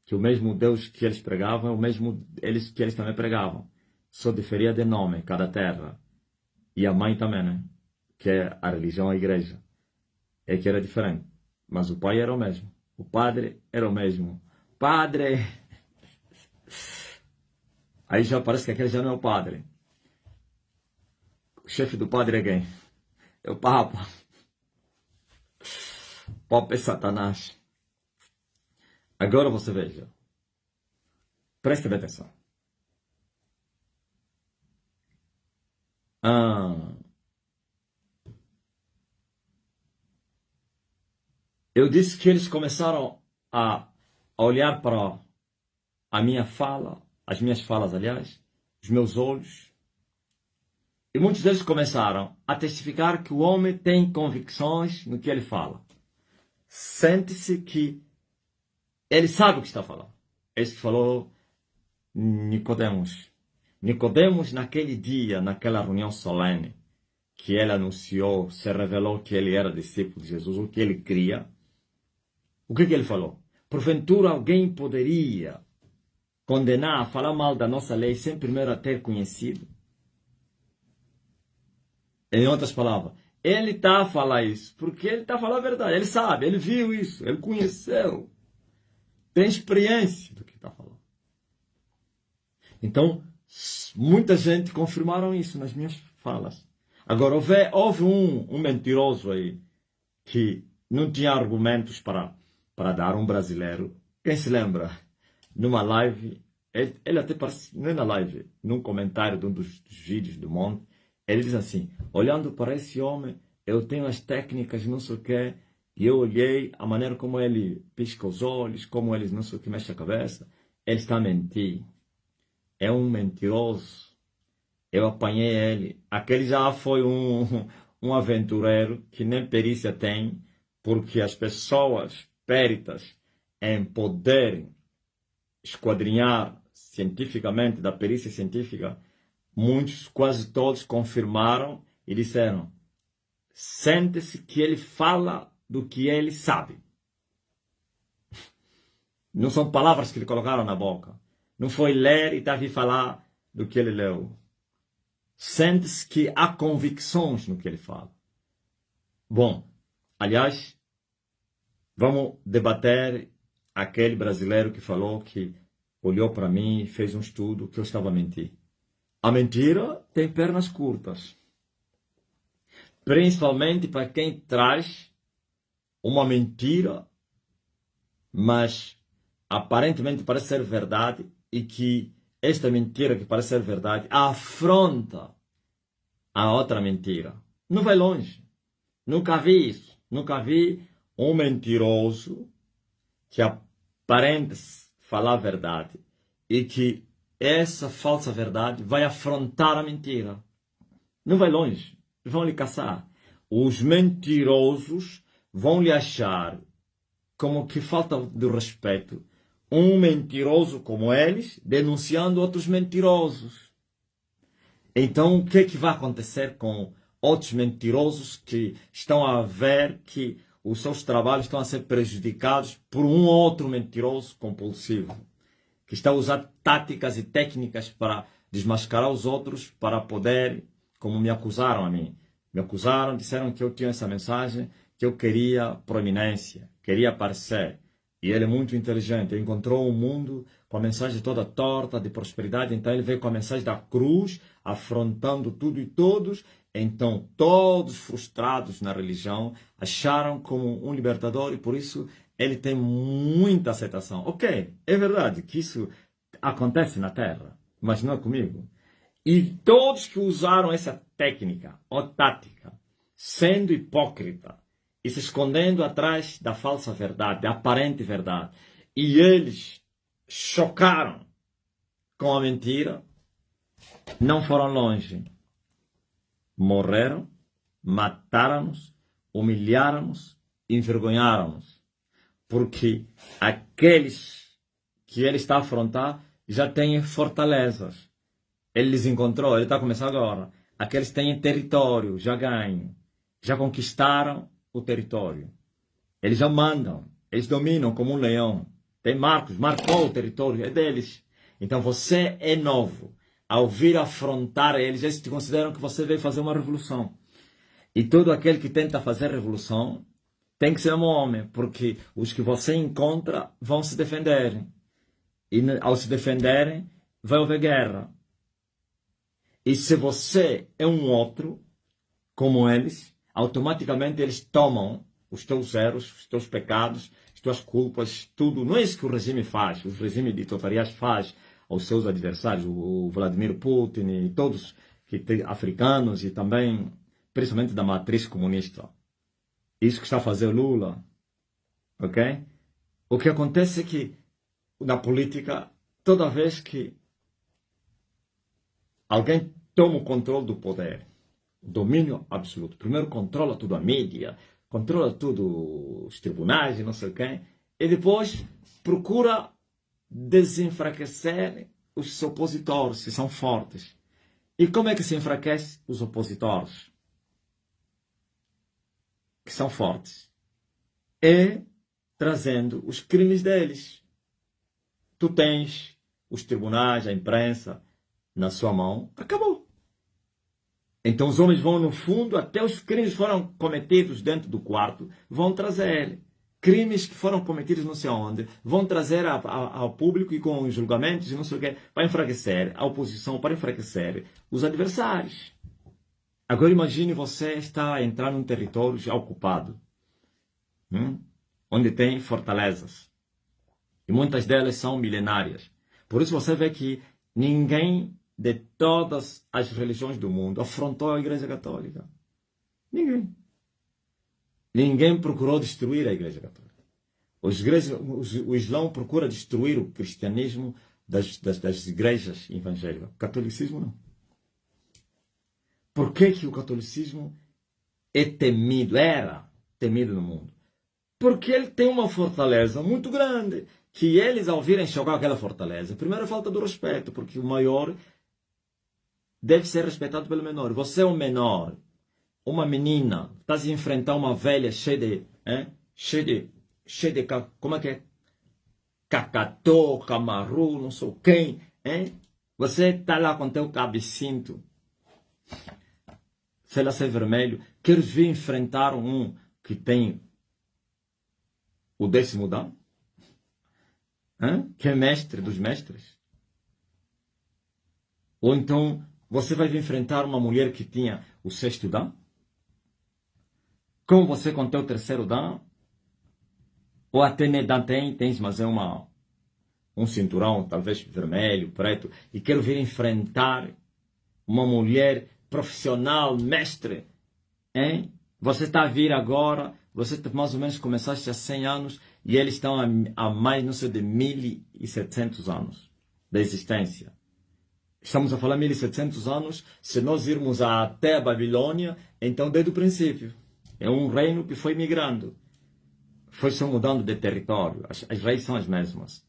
Que o mesmo Deus que eles pregavam é o mesmo que eles também pregavam. Só diferia de nome, cada terra. E a mãe também, né? Que é a religião, a igreja. É que era diferente. Mas o pai era o mesmo. O padre era o mesmo. Padre! Aí já parece que aquele já não é o padre. O chefe do padre é quem? É o Papa. O Papa é Satanás. Agora você veja. Preste bem atenção. Eu disse que eles começaram a olhar para a minha fala, as minhas falas, aliás, os meus olhos. E muitos deles começaram a testificar que o homem tem convicções no que ele fala. Sente-se que ele sabe o que está falando. Esse que falou Nicodemos. Nicodemos, naquele dia, naquela reunião solene, que ele anunciou, se revelou que ele era discípulo de Jesus, o que ele cria. O que ele falou? Porventura alguém poderia condenar, falar mal da nossa lei sem primeiro a ter conhecido? Em outras palavras, ele está a falar isso porque ele está a falar a verdade. Ele sabe, ele viu isso, ele conheceu. Tem experiência do que está falando. Então, muita gente confirmaram isso nas minhas falas. Agora, houve um mentiroso aí que não tinha argumentos para dar, um brasileiro. Quem se lembra? Numa live, ele até parece, não é na live, num comentário de um dos vídeos do Monte, ele diz assim, olhando para esse homem, eu tenho as técnicas, não sei o quê, e eu olhei a maneira como ele pisca os olhos, como ele não sei o que mexe a cabeça, ele está a mentir. É um mentiroso. Eu apanhei ele. Aquele já foi um um aventureiro que nem perícia tem, porque as pessoas peritas em poder esquadrinhar cientificamente, da perícia científica, muitos, quase todos, confirmaram e disseram: sente-se que ele fala do que ele sabe. Não são palavras que lhe colocaram na boca. Não foi ler e está a falar do que ele leu. Sente-se que há convicções no que ele fala. Bom, aliás, vamos debater aquele brasileiro que falou que olhou para mim e fez um estudo que eu estava a mentir. A mentira tem pernas curtas. Principalmente para quem traz uma mentira, mas aparentemente parece ser verdade, e que esta mentira que parece ser verdade afronta a outra mentira. Não vai longe. Nunca vi isso. Nunca vi um mentiroso que aparenta falar a verdade e que essa falsa verdade vai afrontar a mentira. Não vai longe. Vão lhe caçar. Os mentirosos vão lhe achar como que falta de respeito um mentiroso como eles denunciando outros mentirosos. Então, o que é que vai acontecer com outros mentirosos que estão a ver que os seus trabalhos estão a ser prejudicados por um outro mentiroso compulsivo, que está a usar táticas e técnicas para desmascarar os outros, para poder, como me acusaram a mim. Me acusaram, disseram que eu tinha essa mensagem, que eu queria proeminência, queria aparecer. E ele é muito inteligente, ele encontrou um mundo com a mensagem toda torta de prosperidade, então ele veio com a mensagem da cruz, afrontando tudo e todos. Então todos frustrados na religião acharam como um libertador e por isso ele tem muita aceitação. Ok, é verdade que isso acontece na Terra, mas não é comigo. E todos que usaram essa técnica ou tática, sendo hipócrita, e se escondendo atrás da falsa verdade, da aparente verdade. E eles chocaram com a mentira, não foram longe. Morreram, mataram-nos, humilharam-nos, envergonharam-nos. Porque aqueles que ele está a afrontar já têm fortalezas. Ele les encontrou, ele está a começar agora. Aqueles que têm território, já ganham, já conquistaram o território. Eles já mandam, eles dominam como um leão. Tem Marcos, marcou o território, é deles. Então você é novo. Ao vir afrontar eles, eles te consideram que você veio fazer uma revolução. E todo aquele que tenta fazer revolução tem que ser um homem, porque os que você encontra vão se defender. E ao se defenderem, vai haver guerra. E se você é um outro, como eles, automaticamente eles tomam os teus erros, os teus pecados, as tuas culpas, tudo. Não é isso que o regime faz. O regime ditatorial faz aos seus adversários, o Vladimir Putin e todos africanos e também, principalmente da matriz comunista. Isso que está a fazer o Lula. Ok? O que acontece é que na política, toda vez que alguém toma o controle do poder, domínio absoluto. Primeiro controla tudo a mídia, controla tudo os tribunais e não sei quem, e depois procura desenfraquecer os opositores, que são fortes. E como é que se enfraquece os opositores, que são fortes? É trazendo os crimes deles. Tu tens os tribunais, a imprensa na sua mão, acabou. Então os homens vão no fundo, até os crimes que foram cometidos dentro do quarto, vão trazer. Crimes que foram cometidos não sei onde, vão trazer ao público e com julgamentos e não sei o quê, para enfraquecer a oposição, para enfraquecer os adversários. Agora imagine você está a entrar num território já ocupado, onde tem fortalezas. E muitas delas são milenárias. Por isso você vê que ninguém de todas as religiões do mundo afrontou a Igreja Católica. Ninguém. Ninguém procurou destruir a Igreja Católica. O Islão procura destruir o cristianismo das igrejas evangélicas. O catolicismo não. Por que o catolicismo é temido, era temido no mundo. Porque ele tem uma fortaleza muito grande, que eles, ao virem chocar aquela fortaleza, primeiro falta do respeito, porque o maior deve ser respeitado pelo menor. Você é um menor, uma menina, está a enfrentar uma velha cheia de, como é que é? Cacatô, camaru, não sei quem, hein? Você está lá com teu cabecinto, sei lá se é vermelho, queres vir enfrentar um que tem o 10º dan? Que é mestre dos mestres? Ou então você vai vir enfrentar uma mulher que tinha o 6º dan? Como você com teu 3º dan? Ou até nem dan tens, mas é um cinturão, talvez vermelho, preto, e quero vir enfrentar uma mulher profissional, mestre, hein? Você está a vir agora, você mais ou menos começaste há 100 anos e eles estão a mais, não sei, de 1700 anos da existência. Estamos a falar 1700 anos, se nós irmos até a Babilônia, então desde o princípio. É um reino que foi migrando, foi só mudando de território, as raízes são as mesmas.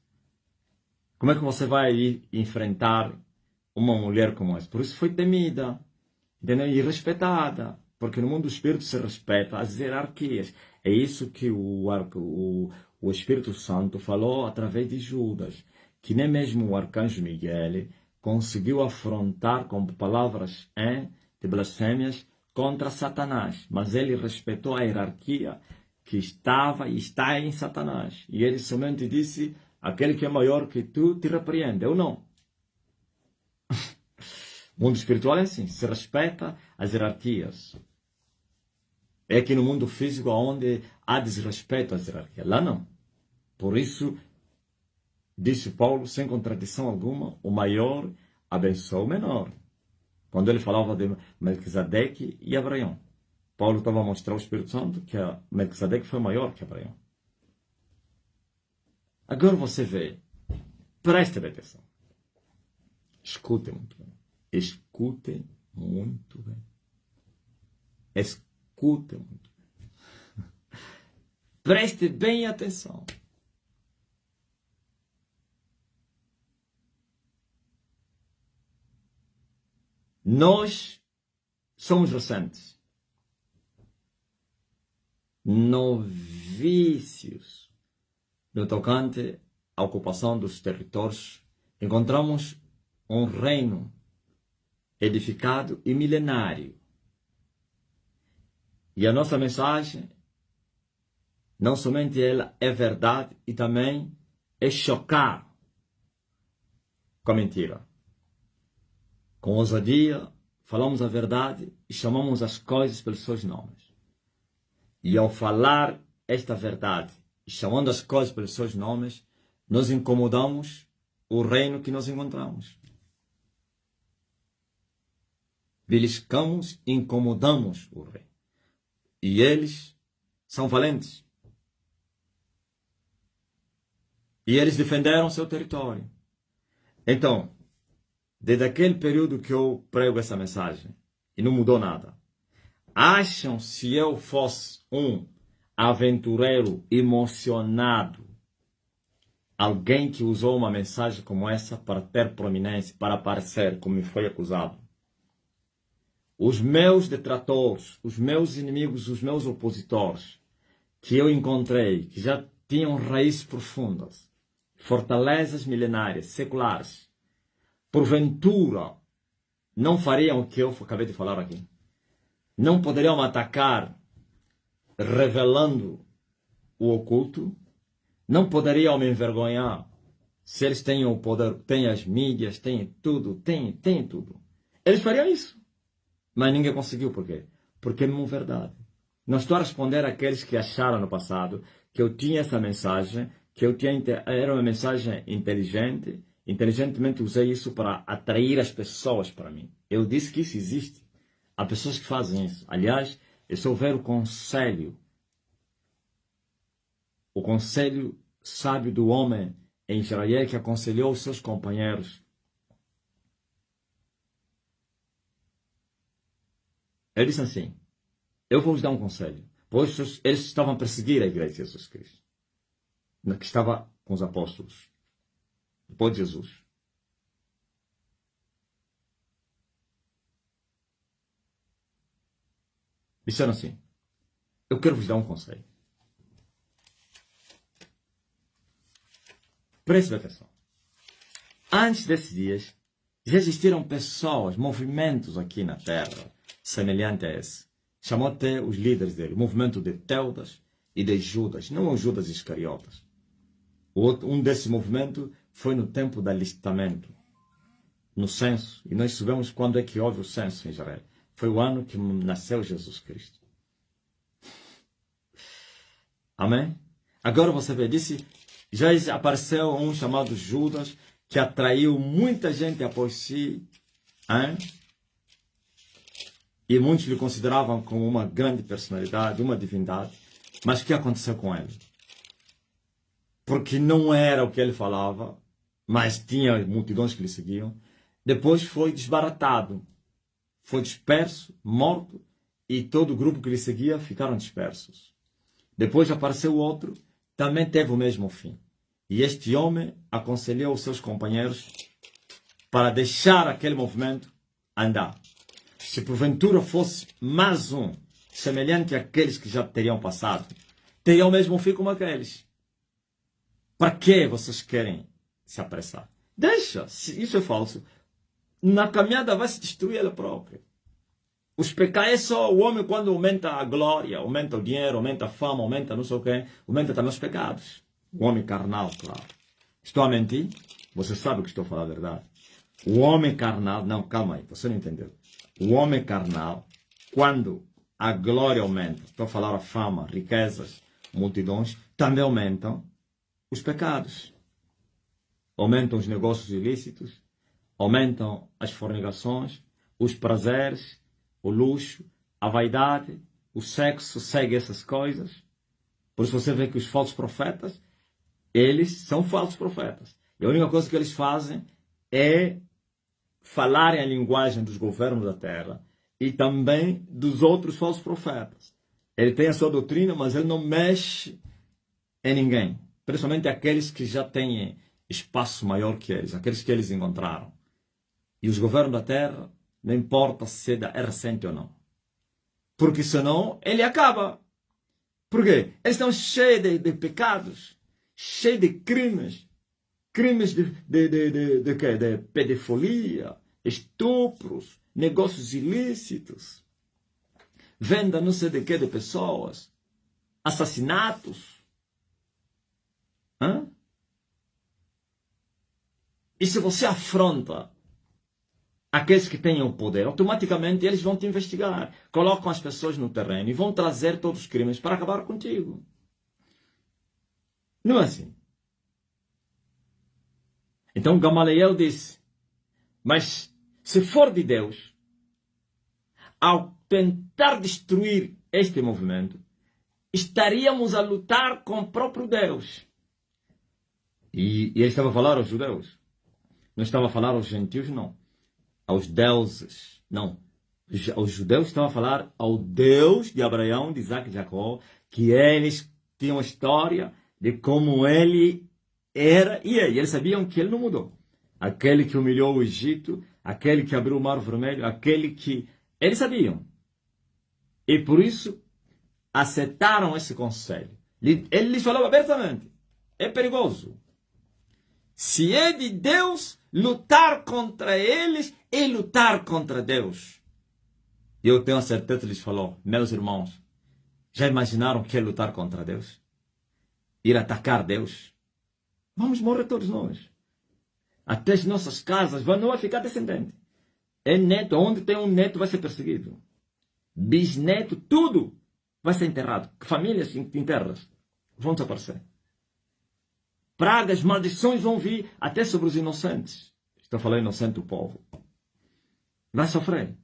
Como é que você vai enfrentar uma mulher como essa? Por isso foi temida, entendeu? E respeitada, porque no mundo do Espírito se respeita as hierarquias. É isso que o Espírito Santo falou através de Judas, que nem mesmo o arcanjo Miguel conseguiu afrontar com palavras de blasfêmias contra Satanás, mas ele respeitou a hierarquia que estava e está em Satanás. E ele somente disse: aquele que é maior que tu te repreende, ou não. O mundo espiritual é assim, se respeita as hierarquias. É que no mundo físico onde há desrespeito às hierarquias, lá não. Por isso, disse Paulo, sem contradição alguma, o maior abençoa o menor. Quando ele falava de Melquisedeque e Abraão, Paulo estava a mostrar ao Espírito Santo que Melquisedeque foi maior que Abraão. Agora você vê, preste atenção. Escutem muito bem. Escutem muito bem. Escutem muito bem. Preste bem atenção. Nós somos recentes. Novícios no tocante à ocupação dos territórios. Encontramos um reino edificado e milenário. E a nossa mensagem, não somente ela é verdade, e também é chocar com a mentira. Com ousadia, falamos a verdade e chamamos as coisas pelos seus nomes. E ao falar esta verdade e chamando as coisas pelos seus nomes, nós incomodamos o reino que nós encontramos. Beliscamos, incomodamos o rei. E eles são valentes. E eles defenderam seu território. Então, desde aquele período que eu prego essa mensagem, e não mudou nada, acham se eu fosse um aventureiro emocionado, alguém que usou uma mensagem como essa para ter prominência, para aparecer, como me foi acusado? Os meus detratores, os meus inimigos, os meus opositores, que eu encontrei, que já tinham raízes profundas, fortalezas milenárias, seculares, porventura, não fariam o que eu acabei de falar aqui. Não poderiam atacar revelando o oculto. Não poderiam me envergonhar se eles têm o poder, têm as mídias, têm tudo, têm tudo. Eles fariam isso. Mas ninguém conseguiu. Por quê? Porque é uma verdade. Não estou a responder àqueles que acharam no passado que eu tinha essa mensagem, que era uma mensagem inteligente. Inteligentemente usei isso para atrair as pessoas para mim. Eu disse que isso existe. Há pessoas que fazem isso. Aliás, eu só ver o conselho sábio do homem em Israel que aconselhou os seus companheiros. Ele disse assim: eu vou vos dar um conselho. Pois eles estavam a perseguir a igreja de Jesus Cristo, que estava com os apóstolos, depois de Jesus. Disseram assim, eu quero vos dar um conselho. Prestem atenção. Antes desses dias, já existiram pessoas, movimentos aqui na Terra, semelhante a esse. Chamou até os líderes dele, o movimento de Teudas e de Judas, não os Judas Iscariotas. Um desses movimentos foi no tempo do alistamento, no censo. E nós sabemos quando é que houve o censo em Israel. Foi o ano que nasceu Jesus Cristo. Amém? Agora você vê, disse, já apareceu um chamado Judas, que atraiu muita gente após si, hein? E muitos lhe consideravam como uma grande personalidade, uma divindade. Mas o que aconteceu com ele? Porque não era o que ele falava, mas tinha multidões que lhe seguiam. Depois foi desbaratado, foi disperso, morto, e todo o grupo que lhe seguia ficaram dispersos. Depois apareceu outro, também teve o mesmo fim. E este homem aconselhou os seus companheiros para deixar aquele movimento andar. Se porventura fosse mais um, semelhante àqueles que já teriam passado, teriam o mesmo fim como aqueles. Para que vocês querem se apressar? Deixa, se isso é falso. Na caminhada vai se destruir ela própria. Os pecados é só o homem quando aumenta a glória, aumenta o dinheiro, aumenta a fama, aumenta não sei o quê, aumenta também os pecados. O homem carnal, claro. Estou a mentir? Você sabe que estou a falar a verdade. O homem carnal, não, calma aí, você não entendeu. O homem carnal, quando a glória aumenta, estou a falar a fama, riquezas, multidões, também aumentam os pecados. Aumentam os negócios ilícitos, aumentam as fornicações, os prazeres, o luxo, a vaidade, o sexo segue essas coisas. Por isso você vê que os falsos profetas, eles são falsos profetas. E a única coisa que eles fazem é falarem a linguagem dos governos da terra e também dos outros falsos profetas. Ele tem a sua doutrina, mas ele não mexe em ninguém. Principalmente aqueles que já têm espaço maior que eles, aqueles que eles encontraram. E os governos da terra, não importa se é recente ou não. Porque senão ele acaba. Por quê? Eles estão cheios de pecados, cheios de crimes. Crimes de pedofilia, estupros, negócios ilícitos, venda não sei de que de pessoas, assassinatos. Hã? E se você afronta aqueles que têm o poder, automaticamente eles vão te investigar. Colocam as pessoas no terreno e vão trazer todos os crimes para acabar contigo. Não é assim? Então Gamaliel disse, mas se for de Deus, ao tentar destruir este movimento, estaríamos a lutar com o próprio Deus. E ele estava a falar aos judeus. Não estava a falar aos gentios, não. Aos deuses, não. Os judeus estavam a falar ao Deus de Abraão, de Isaac e de Jacó, que eles tinham a história de como ele era e é. E eles sabiam que ele não mudou. Aquele que humilhou o Egito, aquele que abriu o Mar Vermelho, aquele que... Eles sabiam. E por isso aceitaram esse conselho. Ele lhes falou abertamente. É perigoso. Se é de Deus, lutar contra eles é lutar contra Deus. E eu tenho a certeza que lhes falou, meus irmãos, já imaginaram o que é lutar contra Deus? Ir atacar Deus? Vamos morrer todos nós. Até as nossas casas não vai ficar descendente. É neto, onde tem um neto vai ser perseguido. Bisneto, tudo vai ser enterrado. Famílias inteiras vão desaparecer. Pragas, maldições vão vir até sobre os inocentes. Estou falando inocente do povo. Vai sofrer.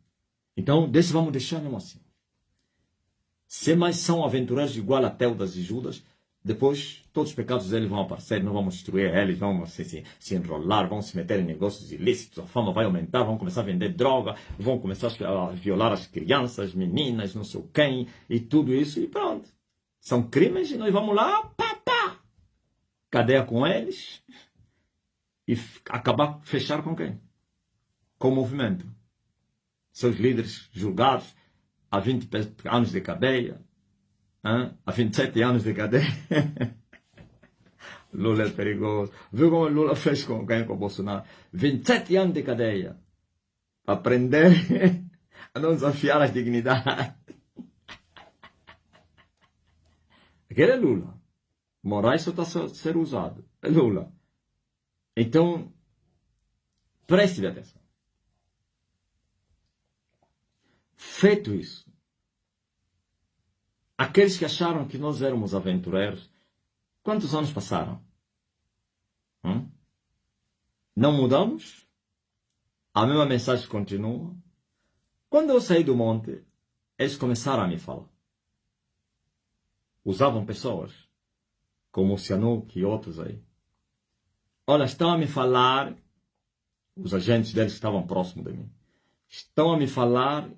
Então, vamos deixar mesmo assim. Se mais são aventureiros igual a Teudas e Judas, Depois, todos os pecados deles vão aparecer, não vamos destruir eles, vão se enrolar, vão se meter em negócios ilícitos, a fama vai aumentar, vão começar a vender droga, vão começar a violar as crianças, meninas, não sei quem, e tudo isso, e pronto. São crimes e nós vamos lá, pá, pá, cadeia com eles, e acabar, fechar com quem? Com o movimento. Seus líderes julgados a 20 anos de cadeia, a 27 anos de cadeia. Lula é perigoso. Viu como Lula fez com quem? Com o Bolsonaro? 27 anos de cadeia. Para aprender a não desafiar as dignidades. Aquele é Lula. Moraes só está a ser usado. É Lula. Então, preste atenção. Feito isso, aqueles que acharam que nós éramos aventureiros, quantos anos passaram? Não mudamos? A mesma mensagem continua? Quando eu saí do monte, eles começaram a me falar. Usavam pessoas, como o Sihanouk e outros aí. Olha, estão a me falar, os agentes deles que estavam próximos de mim, estão a me falar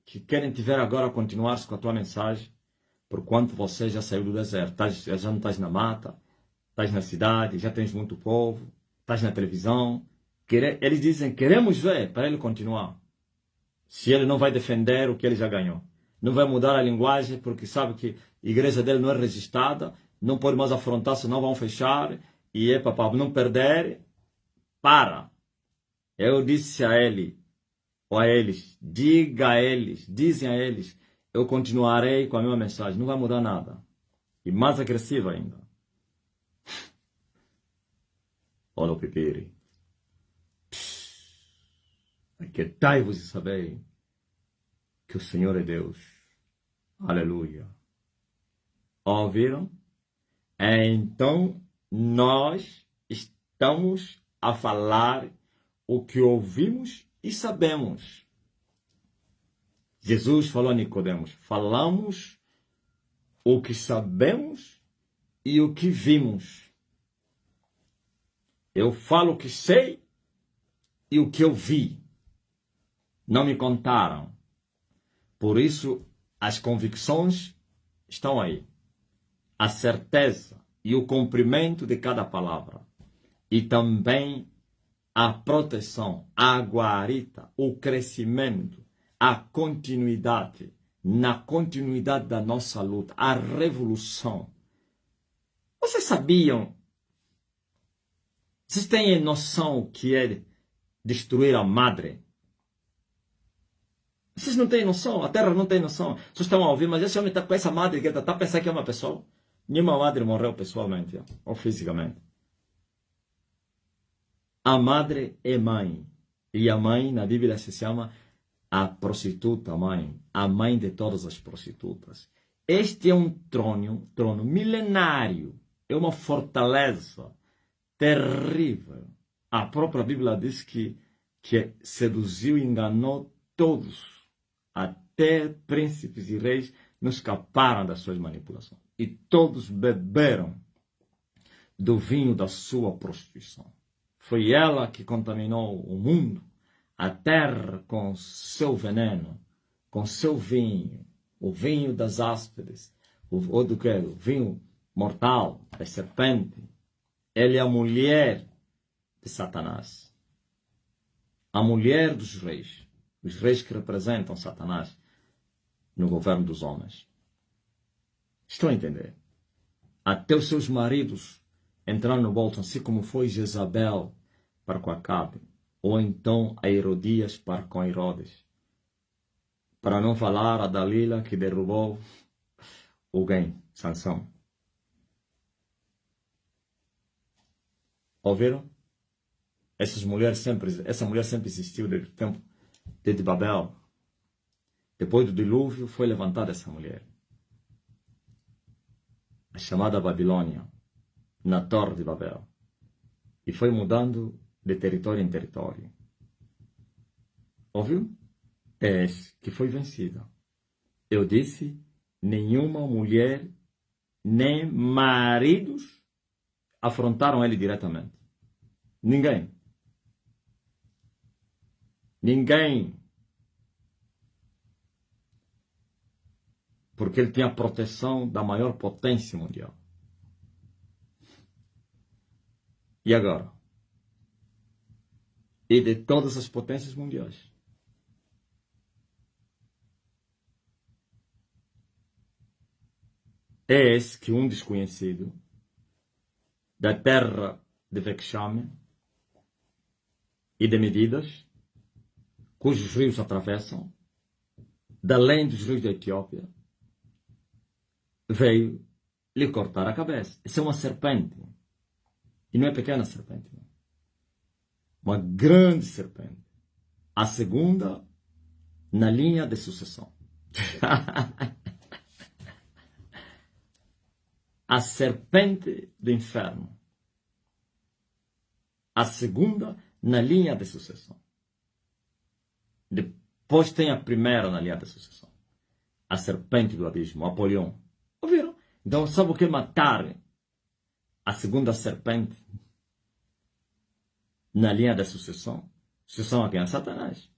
que querem te ver agora continuar com a tua mensagem, porquanto você já saiu do deserto, já não estás na mata, estás na cidade, já tens muito povo, estás na televisão. Eles dizem, queremos ver para ele continuar. Se ele não vai defender o que ele já ganhou. Não vai mudar a linguagem, porque sabe que a igreja dele não é registrada, não pode mais afrontar, senão vão fechar, e é para não perder, para. Eu disse a ele, ou a eles, diga a eles, dizem a eles, eu continuarei com a mesma mensagem, não vai mudar nada. E mais agressiva ainda. Olha o pipiri. Aquietai-vos e sabei que o Senhor é Deus. Aleluia. Ouviram? Então, nós estamos a falar o que ouvimos e sabemos. Jesus falou a Nicodemos, falamos o que sabemos e o que vimos. Eu falo o que sei e o que eu vi. Não me contaram. Por isso, as convicções estão aí. A certeza e o cumprimento de cada palavra. E também a proteção, a guarita, o crescimento, a continuidade, na continuidade da nossa luta, a revolução. Vocês sabiam? Vocês têm noção o que é destruir a madre? Vocês não têm noção, a terra não tem noção. Vocês estão a ouvir, mas esse homem está com essa madre que está pensando que é uma pessoa. Nenhuma madre morreu pessoalmente ou fisicamente. A madre é mãe. E a mãe, na Bíblia, se chama a prostituta mãe. A mãe de todas as prostitutas. Este é um trono milenário. É uma fortaleza terrível. A própria Bíblia diz que seduziu e enganou todos. Até príncipes e reis não escaparam das suas manipulações. E todos beberam do vinho da sua prostituição. Foi ela que contaminou o mundo, a terra com seu veneno, com seu vinho, o vinho das ásperas, o vinho mortal, da serpente. Ela é a mulher de Satanás, a mulher dos reis que representam Satanás no governo dos homens. Estão a entender? Até os seus maridos entraram no bolso, assim como foi Jezabel para com Acabe, ou então a Herodias para com Herodes. Para não falar a Dalila que derrubou alguém, Sansão. Ouviram? Essa mulher sempre existiu desde o tempo de Babel. Depois do dilúvio foi levantada essa mulher. A chamada Babilônia, na Torre de Babel. E foi mudando de território em território. Ouviu? Que foi vencida. Eu disse, nenhuma mulher, nem maridos afrontaram ele diretamente. Ninguém. Ninguém. Porque ele tinha a proteção da maior potência mundial. E agora? E de todas as potências mundiais. Eis que um desconhecido da terra de vexame e de medidas, cujos rios atravessam, da além dos rios da Etiópia, veio lhe cortar a cabeça. Isso é uma serpente. E não é pequena serpente. Não. Uma grande serpente. A segunda na linha de sucessão. A serpente do inferno. A segunda na linha de sucessão. Depois tem a primeira na linha de sucessão. A serpente do abismo, Apolion. Ouviram? Então, sabe o que matar a segunda serpente na linha da sucessão? Sucessão a quem? A Satanás.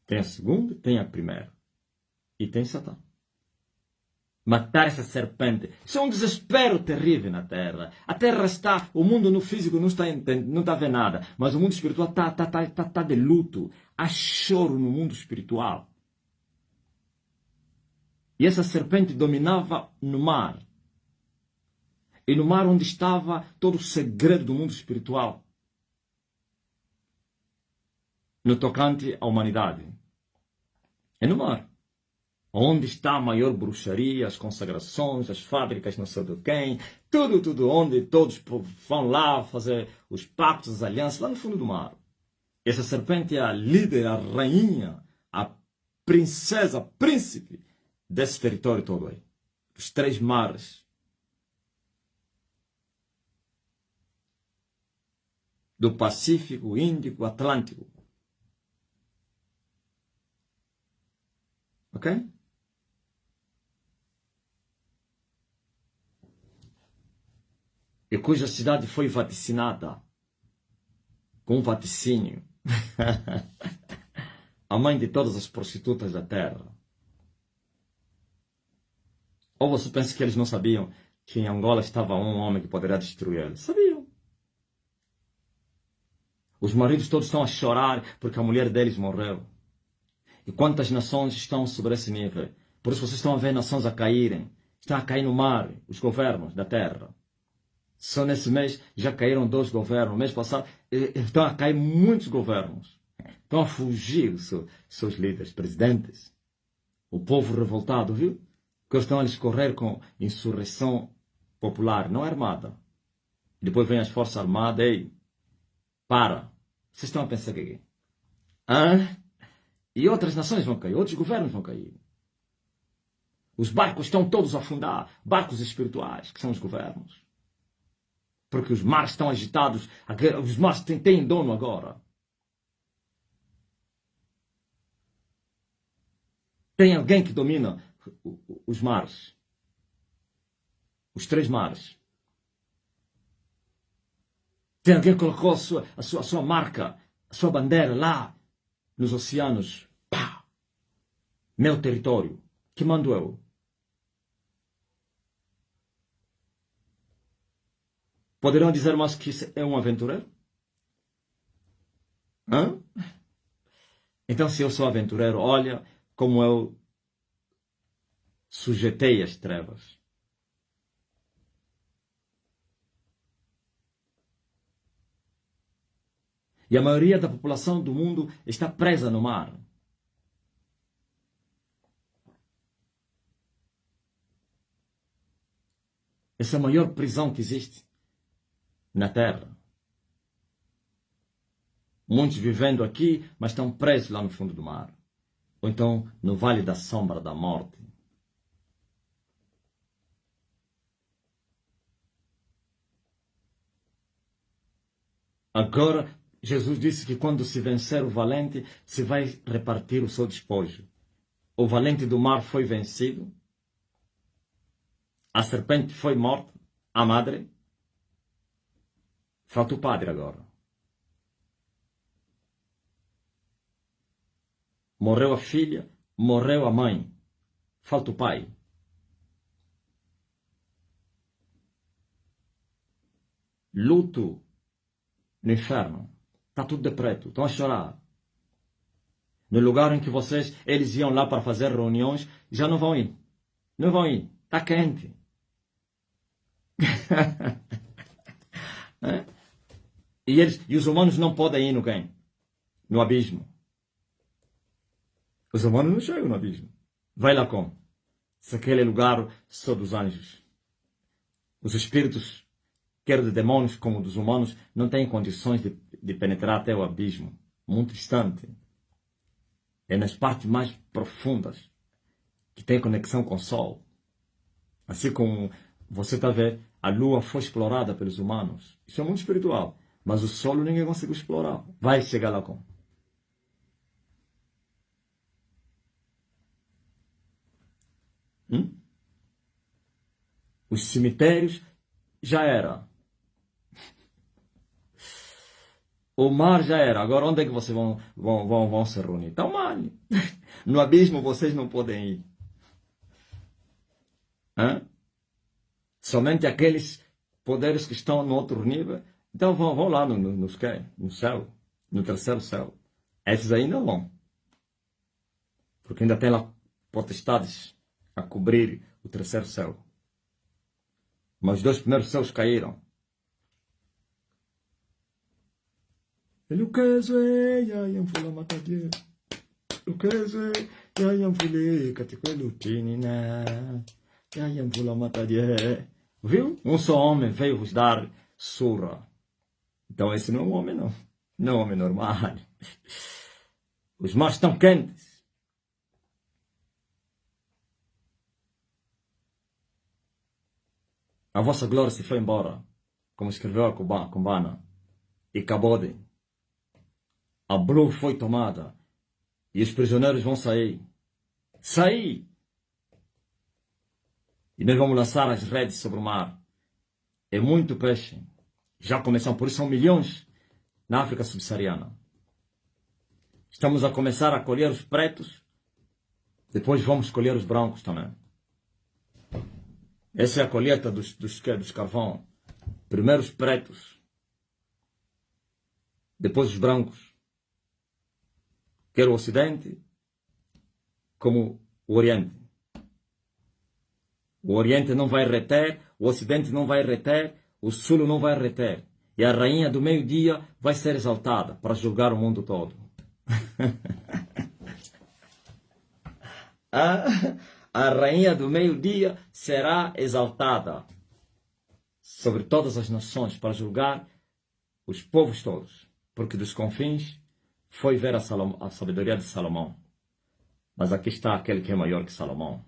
Tem a segunda, tem a primeira. E tem Satã. Matar essa serpente. Isso é um desespero terrível na Terra. A Terra está, o mundo no físico não está vendo nada, mas o mundo espiritual está de luto. Há choro no mundo espiritual. E essa serpente dominava no mar. E no mar onde estava todo o segredo do mundo espiritual. No tocante à humanidade. É no mar. Onde está a maior bruxaria, as consagrações, as fábricas, não sei de quem. Tudo, onde todos vão lá fazer os pactos, as alianças, lá no fundo do mar. Essa serpente é a líder, a rainha, a princesa, a príncipe desse território todo aí. Os 3 mares. Do Pacífico, Índico, Atlântico. Ok? E cuja cidade foi vaticinada com um vaticínio. A mãe de todas as prostitutas da terra. Ou você pensa que eles não sabiam que em Angola estava um homem que poderia destruir eles? Sabiam. Os maridos todos estão a chorar porque a mulher deles morreu. E quantas nações estão sobre esse nível? Por isso vocês estão a ver nações a caírem. Estão a cair no mar, os governos da terra. Só nesse mês já caíram 2 governos. No mês passado estão a cair muitos governos. Estão a fugir seus líderes, presidentes. O povo revoltado, viu? Que eles estão a lhes correr com insurreição popular, não armada. Depois vem as forças armadas. Ei, para. Vocês estão a pensar que é? Hã? E outras nações vão cair, outros governos vão cair. Os barcos estão todos a afundar. Barcos espirituais, que são os governos. Porque os mares estão agitados. Os mares têm dono agora. Tem alguém que domina os mares. Os 3 mares. Tem alguém que colocou a sua marca, a sua bandeira lá nos oceanos. Pá! Meu território. Que mando eu? Poderão dizer mais que isso é um aventureiro? Hã? Então, se eu sou aventureiro, olha como eu sujeitei as trevas. E a maioria da população do mundo está presa no mar. Essa é a maior prisão que existe na Terra. Muitos vivendo aqui, mas estão presos lá no fundo do mar. Ou então no vale da sombra da morte. Agora, Jesus disse que quando se vencer o valente, se vai repartir o seu despojo. O valente do mar foi vencido. A serpente foi morta, a madre. Falta o padre agora. Morreu a filha, morreu a mãe. Falta o pai. Luto no inferno. Está tudo de preto. Estão a chorar. No lugar em que eles iam lá para fazer reuniões, já não vão ir. Não vão ir. Está quente. E os humanos não podem ir no quem? No abismo. Os humanos não chegam no abismo. Vai lá como? Se aquele lugar só dos anjos. Os espíritos, quer de demônios como dos humanos, não têm condições de penetrar até o abismo. Muito distante. É nas partes mais profundas que tem conexão com o Sol. Assim como você está vendo, a Lua foi explorada pelos humanos. Isso é muito espiritual. Mas o Sol ninguém conseguiu explorar. Vai chegar lá como? Os cemitérios já era. O mar já era. Agora onde é que vocês vão se reunir? Então, mano, no abismo vocês não podem ir. Somente aqueles poderes que estão no outro nível. Então vão lá no céu, no terceiro céu. Esses ainda vão. Porque ainda tem lá potestades a cobrir o terceiro céu. Mas os 2 primeiros céus caíram. O caso é yayamfula matadie. O caso é yayamfule katikwelupinina. Yayamfula matadie. Viu? Um só homem veio vos dar surra. Então esse não é um homem, não. Não é um homem normal. Os mares estão quentes. A vossa glória se foi embora, como escreveu a Cubana. E Cabode. A Blue foi tomada. E os prisioneiros vão sair. Sair! E nós vamos lançar as redes sobre o mar. É muito peixe. Já começamos, por isso são milhões na África subsaariana. Estamos a começar a colher os pretos. Depois vamos colher os brancos também. Essa é a colheita dos carvão. Primeiro os pretos. Depois os brancos. Quer o Ocidente, como o Oriente. O Oriente não vai reter, o Ocidente não vai reter, o Sul não vai reter. E a rainha do meio-dia vai ser exaltada para julgar o mundo todo. A rainha do meio-dia será exaltada sobre todas as nações para julgar os povos todos. Porque dos confins foi ver a sabedoria de Salomão. Mas aqui está aquele que é maior que Salomão.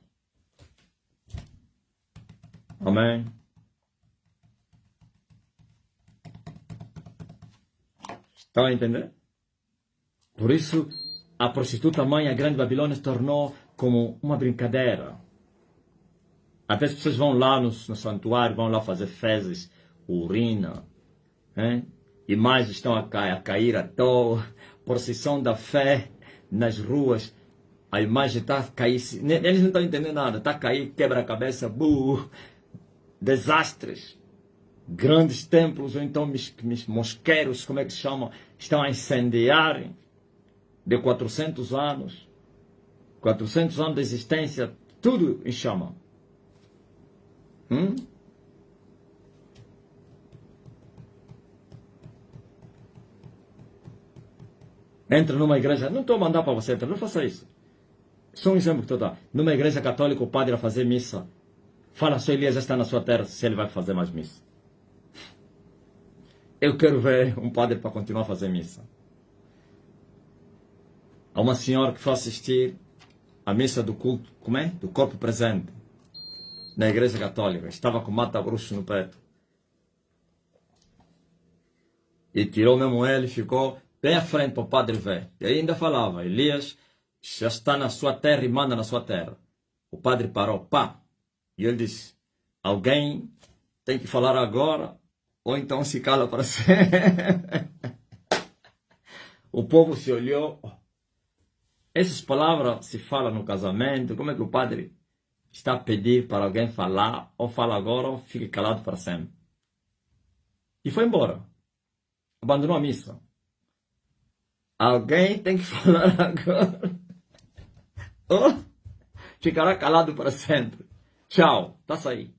Amém? Estão a entender? Por isso, a prostituta mãe, a grande Babilônia, se tornou como uma brincadeira. Até as pessoas vão lá no santuário, vão lá fazer fezes, urina, hein? Imagens estão a cair à toa, procissão da fé nas ruas, a imagem está a cair, eles não estão entendendo nada, está a cair, quebra a cabeça, desastres, grandes templos, ou então mosqueiros, como é que se chama, estão a incendiar, de 400 anos de existência, tudo em chama. Entra numa igreja, não estou a mandar para você entrar, não faça isso. Só um exemplo que estou dando. Numa igreja católica, o padre a fazer missa, fala, só Elias já está na sua terra, se ele vai fazer mais missa. Eu quero ver um padre para continuar a fazer missa. Há uma senhora que foi assistir a missa do culto, como é? Do corpo presente, na igreja católica. Estava com mata-bruxo no peito. E tirou mesmo ele e ficou bem à frente para o padre ver. E ainda falava, Elias já está na sua terra e manda na sua terra. O padre parou, pá. E ele disse, Alguém tem que falar agora, ou então se cala para sempre. O povo se olhou. Essas palavras se falam no casamento. Como é que o padre está a pedir para alguém falar, ou fala agora, ou fique calado para sempre? E foi embora. Abandonou a missa. Alguém tem que falar agora, ou ficará calado para sempre. Tchau, está aí.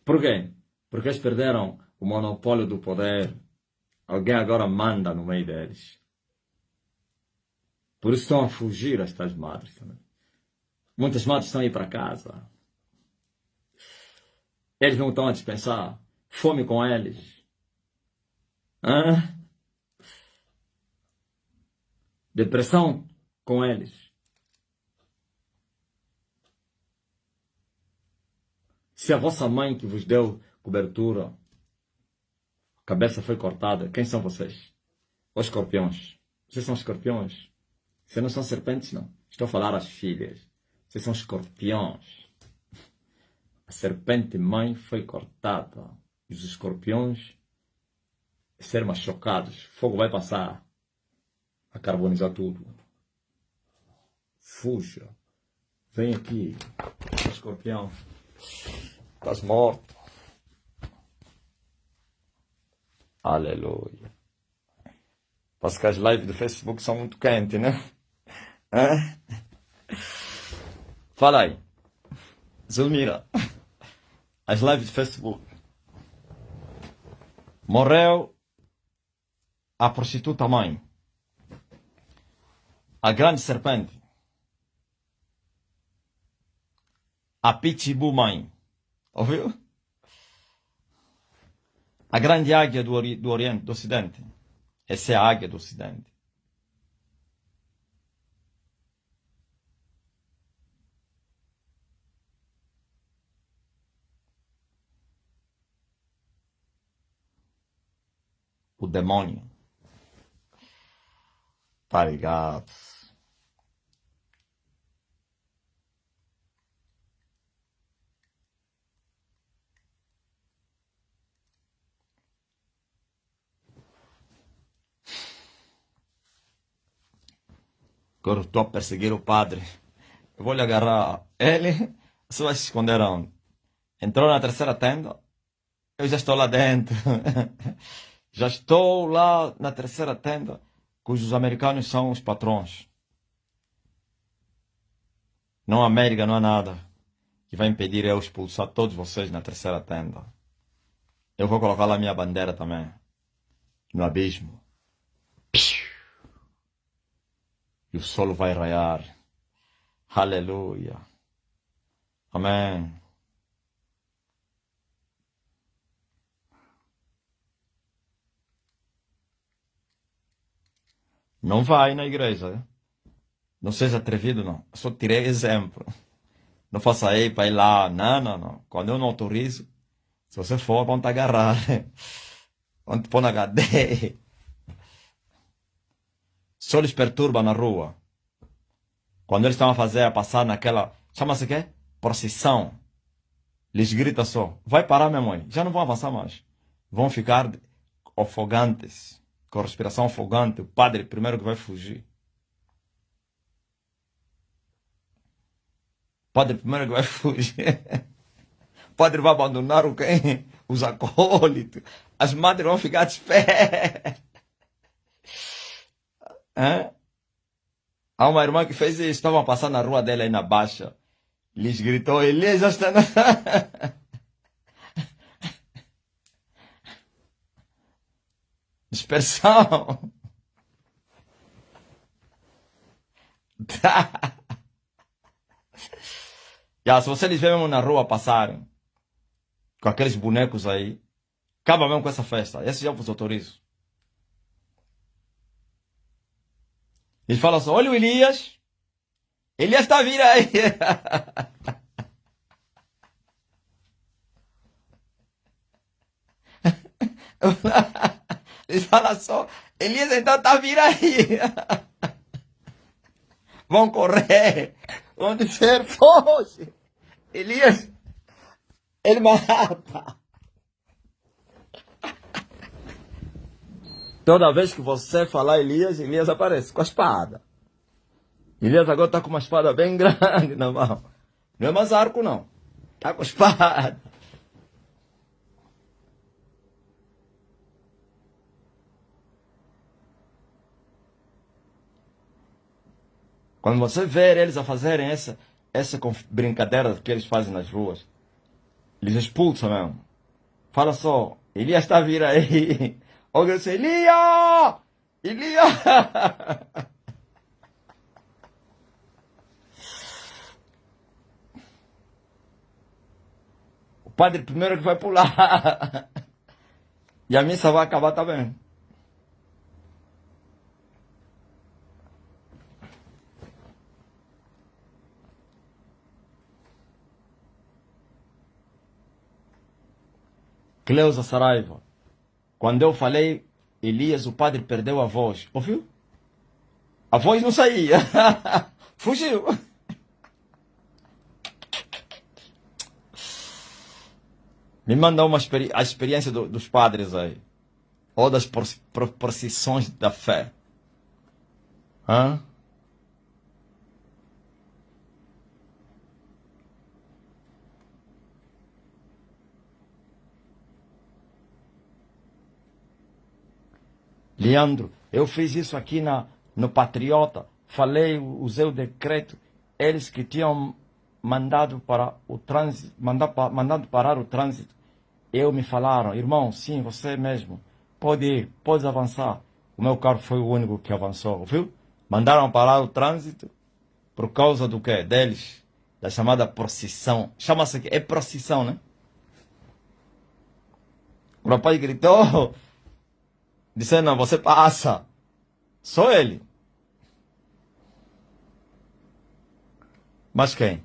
Por quê? Porque eles perderam o monopólio do poder. Alguém agora manda no meio deles. Por isso estão a fugir estas madres também. Muitas madres estão a ir para casa. Eles não estão a dispensar. Fome com eles. Hã? Depressão com eles. Se a vossa mãe que vos deu cobertura, a cabeça foi cortada, quem são vocês? Os escorpiões. Vocês são escorpiões. Vocês não são serpentes, não. Estou a falar às filhas. Vocês são escorpiões. A serpente mãe foi cortada. E os escorpiões ser machucados. Fogo vai passar a carbonizar tudo. Fuja. Vem aqui, escorpião. Estás morto. Aleluia. Parece que as lives do Facebook são muito quentes, né? Hã? Fala aí. Zulmira. As lives do Facebook. Morreu a prostituta mãe. A grande serpente. A pitbull mãe. Ouviu? A grande águia do Oriente, do Ocidente. Essa é a águia do Ocidente. O demônio. Tá ligado? Agora estou a perseguir o padre. Eu vou lhe agarrar. Ele só vai se esconder onde? Entrou na terceira tenda. Eu já estou lá dentro. Já estou lá na terceira tenda, cujos americanos são os patrões. Não há América, não há nada que vai impedir eu expulsar todos vocês na terceira tenda. Eu vou colocar lá a minha bandeira também. No abismo. E o sol vai raiar. Aleluia. Amém. Não vai na igreja. Não seja atrevido, não. Eu só tirei exemplo. Não faça aí para ir lá. Não, não, não. Quando eu não autorizo, se você for, vão te agarrar. Vão te pôr na cadeia. Só lhes perturba na rua. Quando eles estão a passar naquela, chama-se o quê? Procissão. Lhes grita só, vai parar, minha mãe. Já não vão avançar mais. Vão ficar afogantes. Com respiração afogante. O padre primeiro que vai fugir. O padre primeiro que vai fugir. O padre vai abandonar o quem? Os acólitos. As madres vão ficar de pé. Hã? Há uma irmã que fez isso. Estavam passando na rua dela aí na Baixa. Lhes gritou, Elias já está na... Dispersão. Se vocês veem mesmo na rua passarem com aqueles bonecos aí, acaba mesmo com essa festa. Esse já vos autorizo. Eles falam assim, olha o Elias. Elias está a vir aí. Eles falam só, Elias então está a vir aí. Vão correr. Vão dizer, foge. Elias, ele mata. Toda vez que você falar Elias, Elias aparece com a espada. Elias agora está com uma espada bem grande na mão. Não é mais arco, não. Está com espada. Quando você vê eles a fazerem essa brincadeira que eles fazem nas ruas, eles expulsam mesmo. Fala só, Elias está a vir aí. Alguém diz, Elias! Elias! O padre primeiro que vai pular. E a missa vai acabar também. Cleusa Saraiva. Quando eu falei Elias, o padre perdeu a voz. Ouviu? A voz não saía. Fugiu. Me manda a experiência dos padres aí. Ou das procissões da fé. Hã? Leandro, eu fiz isso aqui no Patriota. Falei, usei o decreto. Eles que tinham mandado para o trânsito, mandado parar o trânsito. Me falaram, irmão, sim, você mesmo. Pode ir, pode avançar. O meu carro foi o único que avançou, viu? Mandaram parar o trânsito por causa do quê? Deles. Da chamada procissão. Chama-se aqui, é procissão, né? O rapaz gritou, disse, não, você passa. Só ele. Mas quem?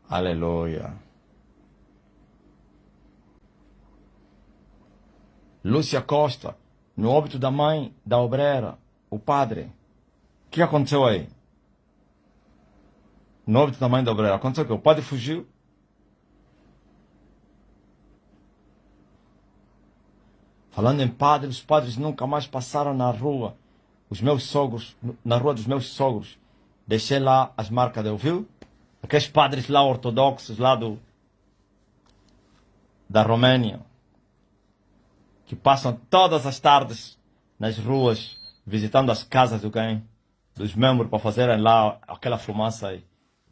Aleluia. Lúcia Costa, no óbito da mãe da obreira, o padre. O que aconteceu aí? No óbito da mãe da obreira, aconteceu o quê? O padre fugiu. Falando em padres, os padres nunca mais passaram na rua. Os meus sogros, na rua dos meus sogros. Deixei lá as marcas de ouviu? Aqueles padres lá ortodoxos, lá da Romênia. Que passam todas as tardes nas ruas, visitando as casas dos membros, para fazerem lá aquela fumaça aí.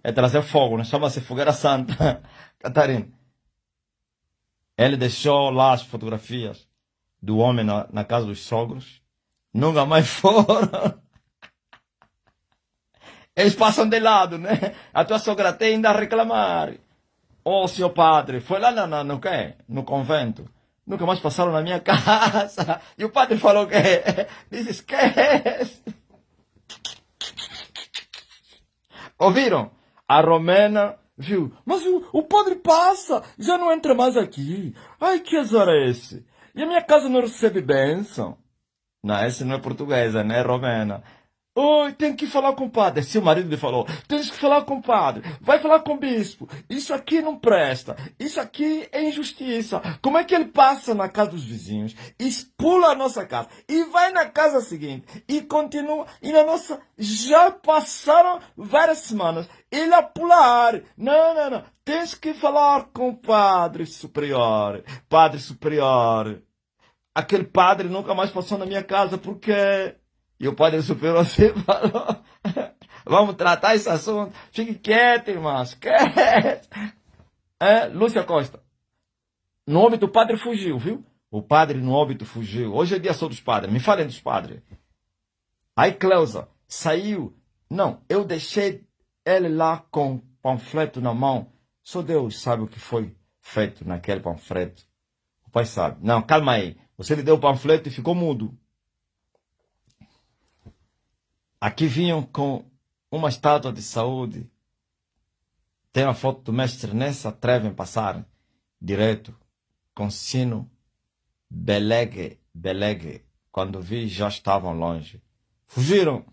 É trazer fogo, né? Chama-se fogueira santa. Catarina. Ele deixou lá as fotografias do homem na casa dos sogros. Nunca mais foram. Eles passam de lado, né? A tua sogra tem ainda a reclamar. Oh, seu padre, foi lá no quê? No convento. Nunca mais passaram na minha casa. E o padre falou que disse, esquece. Ouviram? A Romena viu. Mas o padre passa, já não entra mais aqui. Ai, que azar é esse? E a minha casa não recebe bênção. Não, essa não é portuguesa, né? É romena. Oi, tem que falar com o padre. Se o marido lhe falou, tens que falar com o padre. Vai falar com o bispo. Isso aqui não presta. Isso aqui é injustiça. Como é que ele passa na casa dos vizinhos, pula a nossa casa e vai na casa seguinte e continua. E na nossa já passaram várias semanas. Ele a pular. Não. Tens que falar com o padre superior. Padre superior. Aquele padre nunca mais passou na minha casa porque... E o padre superior assim falou, vamos tratar esse assunto. Fique quieto, irmãos, quieto. Lúcia Costa, no óbito o padre fugiu, viu? O padre no óbito fugiu. Hoje é dia só dos padres, me falem dos padres. Aí Cleusa saiu. Não, eu deixei ele lá com panfleto na mão. Só Deus sabe o que foi feito naquele panfleto. O pai sabe. Não, calma aí. Você lhe deu o panfleto e ficou mudo. Aqui vinham com uma estátua de saúde. Tem uma foto do mestre nessa, atrevem passar direto, com sino belegue. Quando vi, já estavam longe. Fugiram.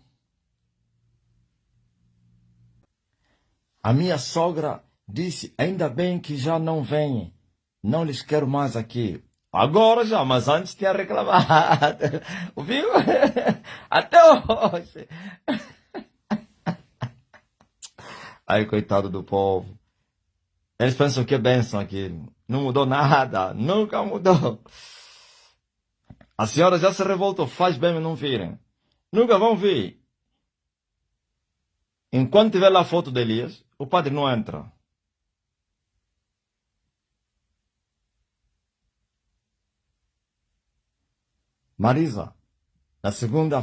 A minha sogra disse, ainda bem que já não vem. Não lhes quero mais aqui. Agora já, mas antes tinha reclamado. Viu? Até hoje. Aí, coitado do povo. Eles pensam que é bênção aquilo. Não mudou nada. Nunca mudou. A senhora já se revoltou. Faz bem não virem. Nunca vão vir. Enquanto tiver lá a foto de Elias, o padre não entra. Marisa, na segunda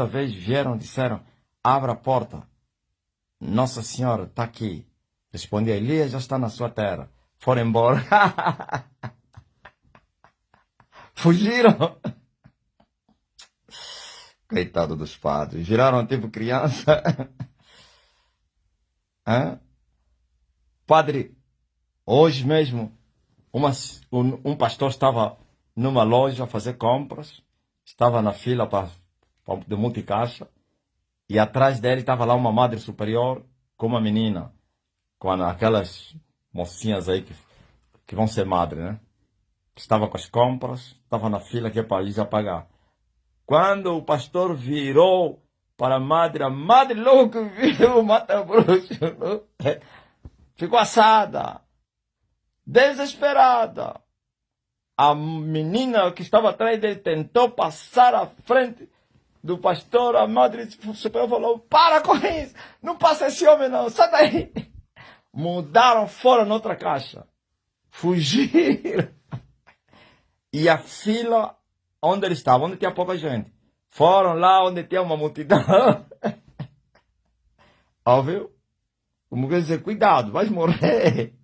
vez vieram, disseram, abra a porta. Nossa Senhora está aqui. Respondi, Elias já está na sua terra. Foram embora. Fugiram. Coitado dos padres. Viraram tipo criança. Hã? Padre, hoje mesmo, um pastor estava numa loja a fazer compras. Estava na fila de multicaixa. E atrás dele estava lá uma madre superior com uma menina. Com aquelas mocinhas aí que vão ser madre, né? Estava com as compras, estava na fila que é para ir já pagar. Quando o pastor virou para a madre logo que viu o mata-bruxo, ficou assada, desesperada. A menina que estava atrás dele tentou passar à frente do pastor, a madre superior falou, para com isso, não passa esse homem não, sai daí. Mudaram, foram noutra caixa, fugiram. E a fila, onde ele estava, onde tinha pouca gente, foram lá onde tinha uma multidão. Óbvio? Como quer dizer, cuidado, vais morrer.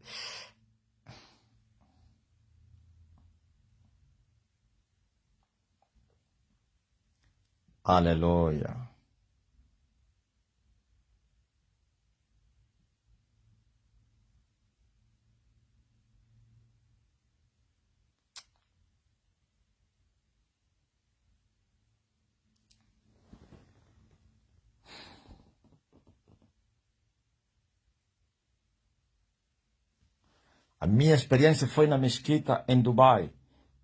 Aleluia. A minha experiência foi na mesquita em Dubai.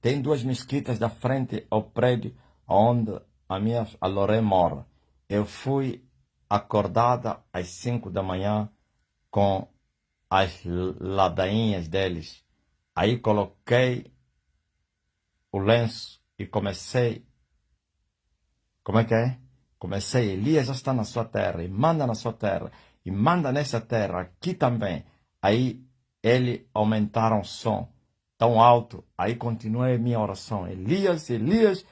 Tem duas mesquitas da frente ao prédio onde a Loré mora. Eu fui acordada às 5 da manhã com as ladainhas deles. Aí coloquei o lenço e comecei. Como é que é? Comecei, Elias já está na sua terra, e manda na sua terra, e manda nessa terra, aqui também. Aí ele aumentaram o som tão alto, aí continuei a minha oração. Elias, Elias,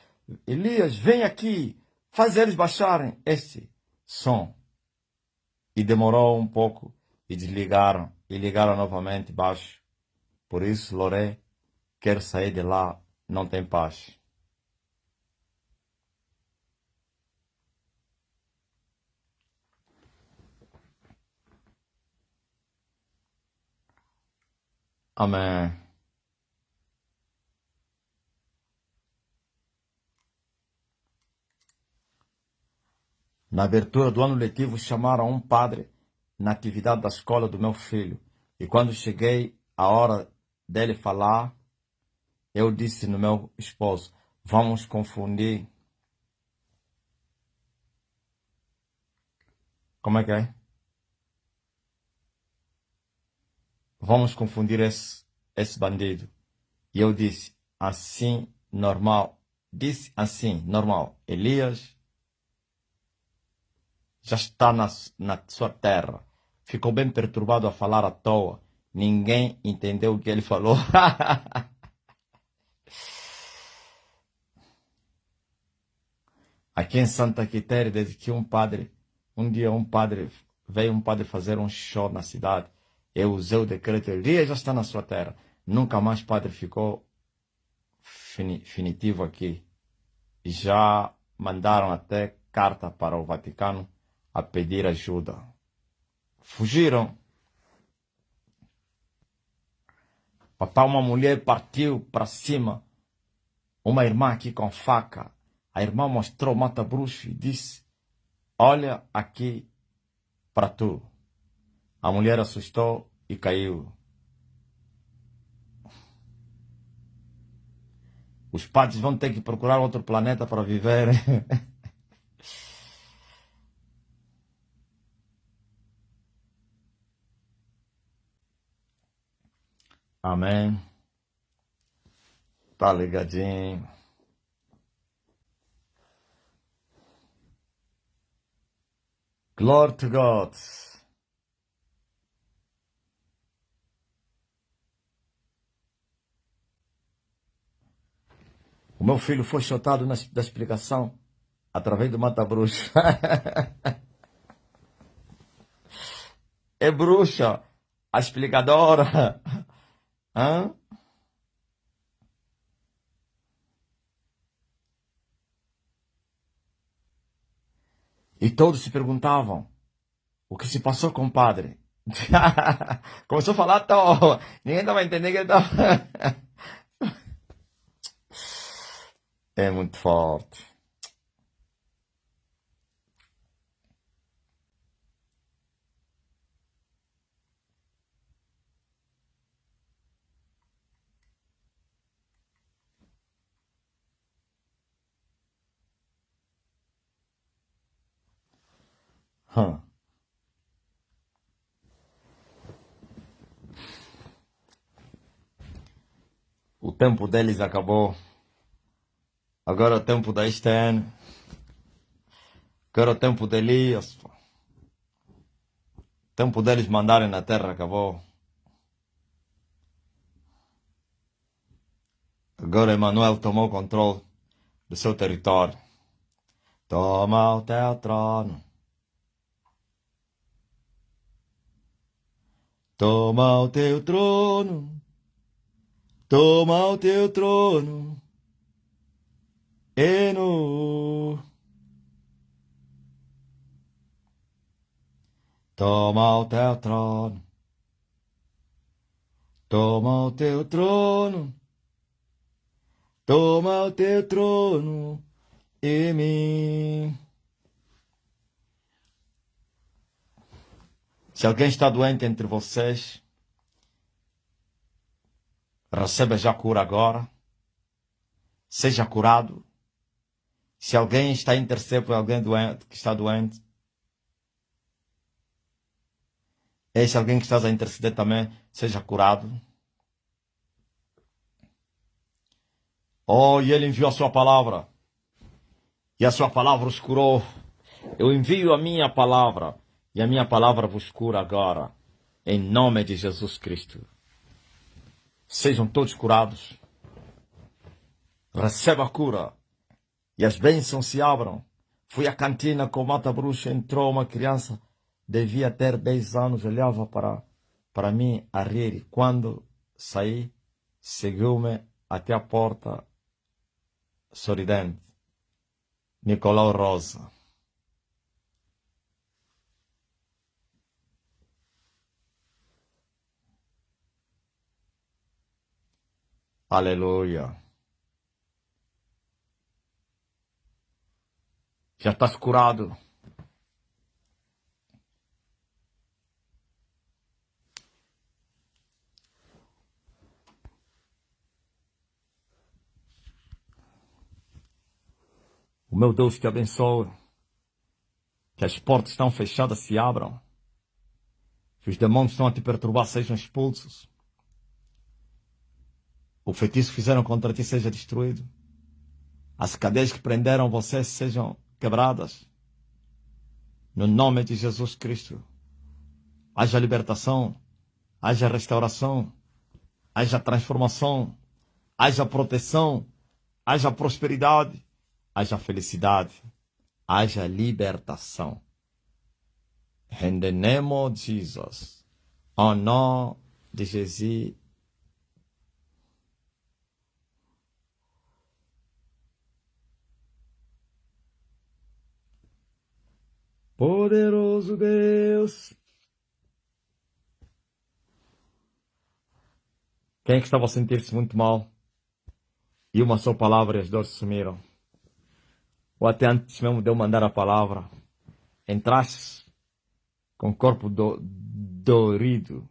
Elias, vem aqui, faz eles baixarem esse som. E demorou um pouco, e desligaram, e ligaram novamente baixo. Por isso, Loré, quero sair de lá, não tem paz. Amém. Na abertura do ano letivo, chamaram um padre na atividade da escola do meu filho. E quando cheguei a hora dele falar, eu disse no meu esposo, vamos confundir. Como é que é? Vamos confundir esse bandido. E eu disse, assim, normal. Disse assim, normal. Elias já está na sua terra. Ficou bem perturbado a falar à toa. Ninguém entendeu o que ele falou. Aqui em Santa Quitéria, desde que um dia veio um padre fazer um show na cidade. Eu usei o decreto, Elias já está na sua terra. Nunca mais padre ficou definitivo aqui. Já mandaram até carta para o Vaticano a pedir ajuda. Fugiram. Papai, uma mulher partiu para cima. Uma irmã aqui com faca. A irmã mostrou o mata-bruxo e disse, olha aqui, para tu. A mulher assustou e caiu. Os padres vão ter que procurar outro planeta para viver. Amém. Tá ligadinho. Glory to God. O meu filho foi chutado da explicação através do mata-bruxa. É bruxa, a explicadora. Hã? E todos se perguntavam o que se passou com o padre. Começou a falar à toa. Ninguém estava entendendo que ele estava. É muito forte. Hum. O tempo deles acabou. Agora é o tempo da Esther. Agora é o tempo de Elias. O tempo deles mandarem na terra acabou. Agora Emmanuel tomou o controle do seu território. Toma o teu trono. Toma o teu trono. Toma o teu trono. Eno. Toma o teu trono. Toma o teu trono. Toma o teu trono em mim. Se alguém está doente entre vocês, receba já cura agora. Seja curado. Se alguém está a interceder por alguém doente, que está doente, esse alguém que está a interceder também, seja curado. Oh, e ele enviou a sua palavra. E a sua palavra os curou. Eu envio a minha palavra. E a minha palavra vos cura agora. Em nome de Jesus Cristo. Sejam todos curados. Receba a cura. E as bênçãos se abram. Fui à cantina com o mata-bruxa. Entrou uma criança. Devia ter 10 anos. Olhava para mim a rir. Quando saí, seguiu-me até a porta. Sorridente. Nicolau Rosa. Aleluia. Já estás curado. O meu Deus te abençoe. Que as portas estão fechadas se abram. Que os demônios estão a te perturbar sejam expulsos. O feitiço que fizeram contra ti seja destruído. As cadeias que prenderam você sejam quebradas. No nome de Jesus Cristo. Haja libertação. Haja restauração. Haja transformação. Haja proteção. Haja prosperidade. Haja felicidade. Haja libertação. In the name of Jesus. Au nom de Jesus. Poderoso Deus. Quem é que estava a sentir-se muito mal? E uma só palavra e as dores sumiram. Ou até antes mesmo de eu mandar a palavra, entraste com corpo dorido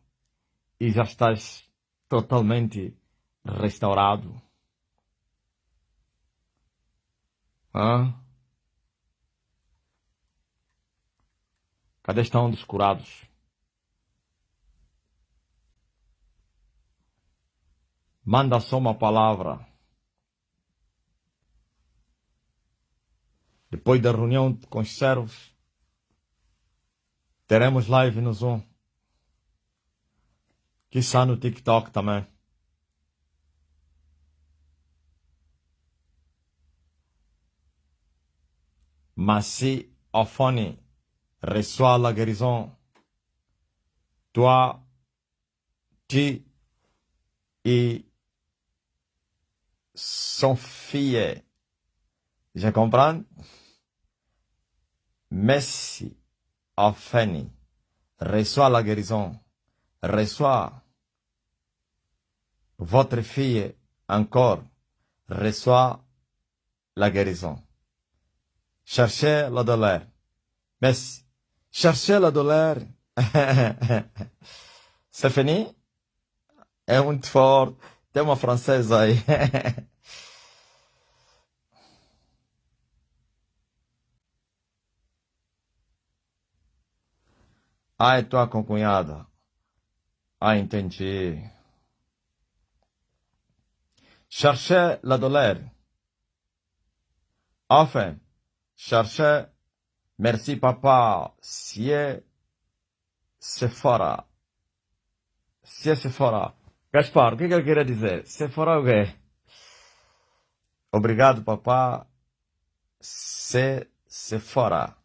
e já estás totalmente restaurado. Hã? Cadê estão os curados? Manda só uma palavra. Depois da reunião com os servos, teremos live no Zoom. Quiçá no TikTok também. Mas si Ophone reçoit la guérison, toi, tu et son fille. Je comprends? Messi Ophone reçoit la guérison, reçoit votre fille encore, reçoit la guérison. Cherchez la douleur. Messi, cherchez la douleur. C'est fini? É muito forte. Tem uma francesa aí. Ai, tua concunhada. Ah, entendi. Cherchez la douleur. Enfin, cherchez. Merci, papa. C'est Sephora. C'est Sephora. Gaspar, o que ele queria dizer? Sephora o quê? Obrigado, papá. Sephora.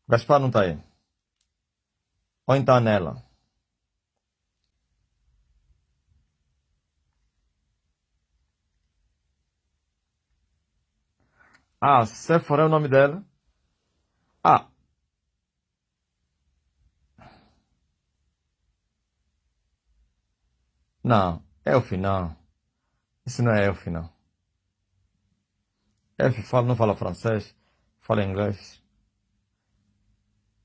Gaspar não tá aí. Ou então nela. Ah, Sephora é o nome dela? Ah. Não, Elfi não. Isso não é Elfi, não. Elfi fala, não fala francês, fala inglês.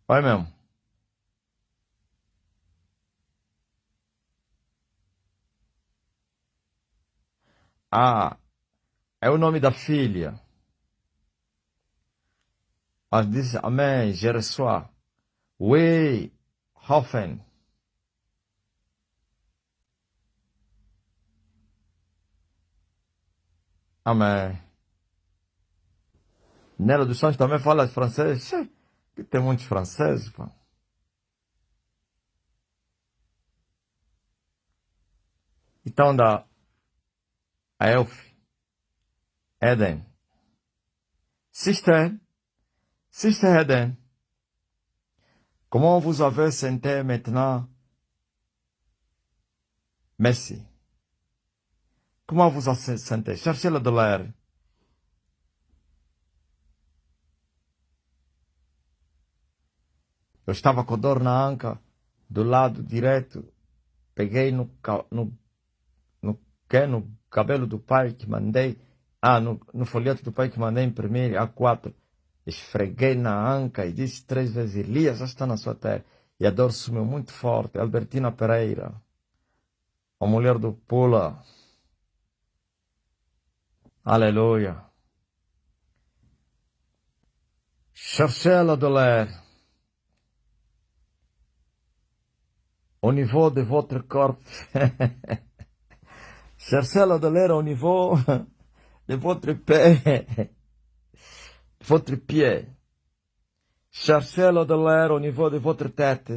Vai mesmo. Ah, é o nome da filha. Ela disse, amém, je reçois. Oui, Hoffen. Amém. Nela dos Santos também fala francês? Que tem muitos franceses, pô. Então da a Elf, Eden. Sister Eden. Comment vous avez senti maintenant? Messi. Comment vous avez senti? Cherchez le dollar. Eu estava com dor na anca, do lado direito. Peguei no cabelo do pai que mandei. No folheto do pai que mandei imprimir, A4. Esfreguei na anca e disse 3 vezes, Elias já está na sua terra. E a dor sumiu muito forte. Albertina Pereira, a mulher do Pula. Aleluia. Cherchez la douleur au niveau de votre corps. Cherchez la douleur au niveau de votre votre pied. Cherchez la douleur au niveau de votre tête,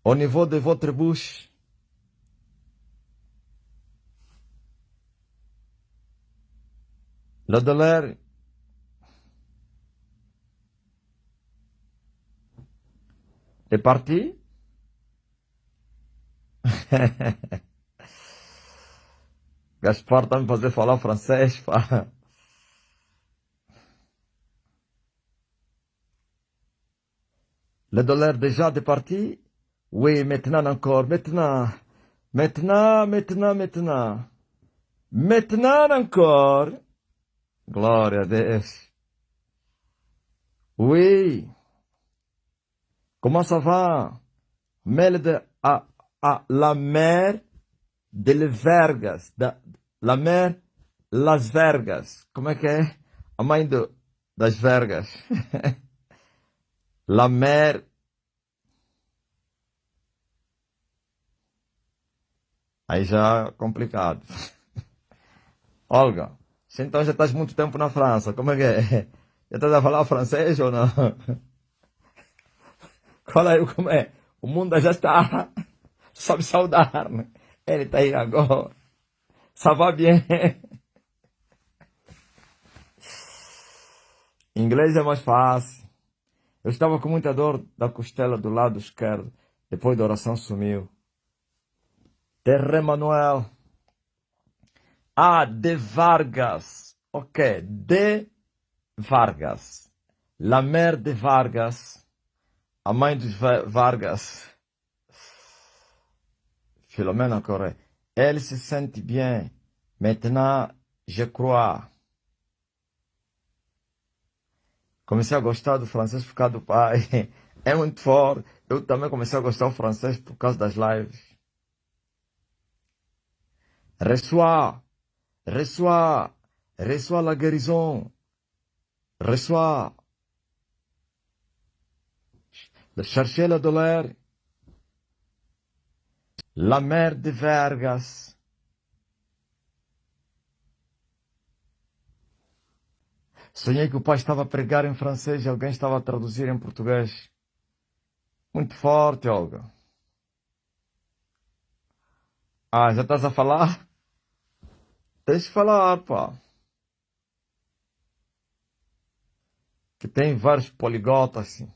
au niveau de votre bouche. La douleur est partie. Gaspar tá me fazendo falar francês, pá. Le dollar déjà de parti? Oui, maintenant encore, maintenant. Maintenant encore. Glória a Deus. Oui. Comment ça va? La mer de Vergas. La mer Las Vergas. Como é que é? A mãe das Vergas. La mer. Aí já é complicado. Olga, você então já estás muito tempo na França. Como é que é? Já estás a falar francês ou não? Fala aí como é. O mundo já está. Sabe saudar, né? Ele está aí agora. Ça va bien. Inglês é mais fácil. Eu estava com muita dor da costela do lado esquerdo. Depois da oração sumiu. Terre Manuel. Ah, de Vargas. Ok, de Vargas. La mère de Vargas. A mãe dos Vargas. Philomena Corée. Elle se sente bien. Maintenant, je crois. Comecei a gostar do francês por causa do pai. É muito forte. Eu também comecei a gostar do francês por causa das lives. Reçois. Reçois. Reçois la guérison. Reçois. Cherchez la douleur. La mère de Vergas. Sonhei que o pai estava a pregar em francês e alguém estava a traduzir em português. Muito forte, Olga. Ah, já estás a falar? Tens que falar, pá. Que tem vários poliglotas, assim.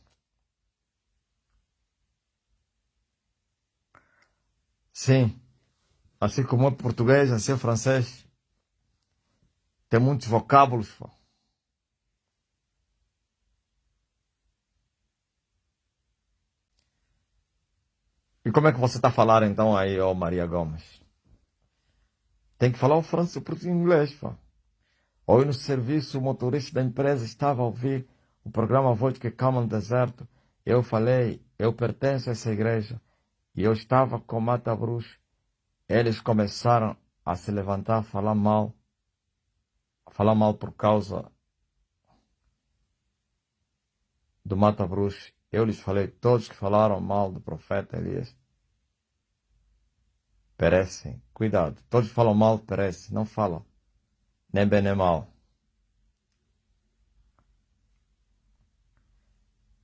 Sim. Assim como é português, assim é francês. Tem muitos vocábulos, pá. E como é que você está a falar então aí, ó Maria Gomes? Tem que falar o francês, o português e inglês, pá. Hoje no serviço, o motorista da empresa estava a ouvir o programa Voz que Calma no Deserto. Eu falei, eu pertenço a essa igreja. E eu estava com Mata Bruxo. Eles começaram a se levantar, a falar mal por causa do Mata Bruxo. Eu lhes falei, todos que falaram mal do profeta Elias perecem. Cuidado, todos que falam mal perecem, não falam. Nem bem nem mal.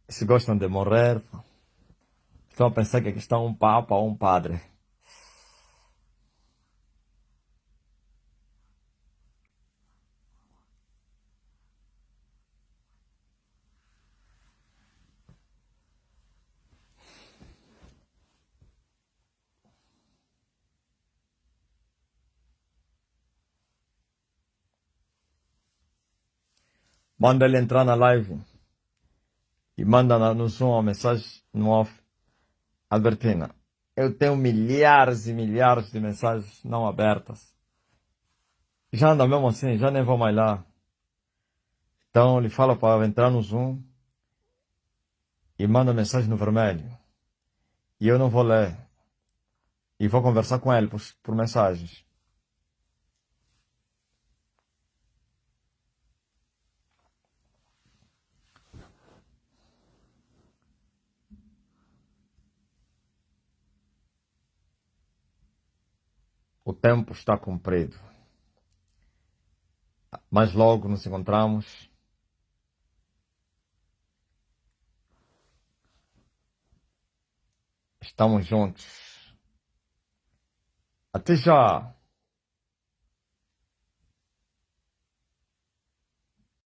Se gostam de morrer, estão a pensar que aqui está um papa ou um padre. Manda ele entrar na live e manda no Zoom uma mensagem no off. Albertina, eu tenho milhares e milhares de mensagens não abertas. Já anda mesmo assim, já nem vou mais lá. Então ele fala para entrar no Zoom e manda mensagem no vermelho. E eu não vou ler. E vou conversar com ele por mensagens. O tempo está cumprido. Mas logo nos encontramos. Estamos juntos. Até já!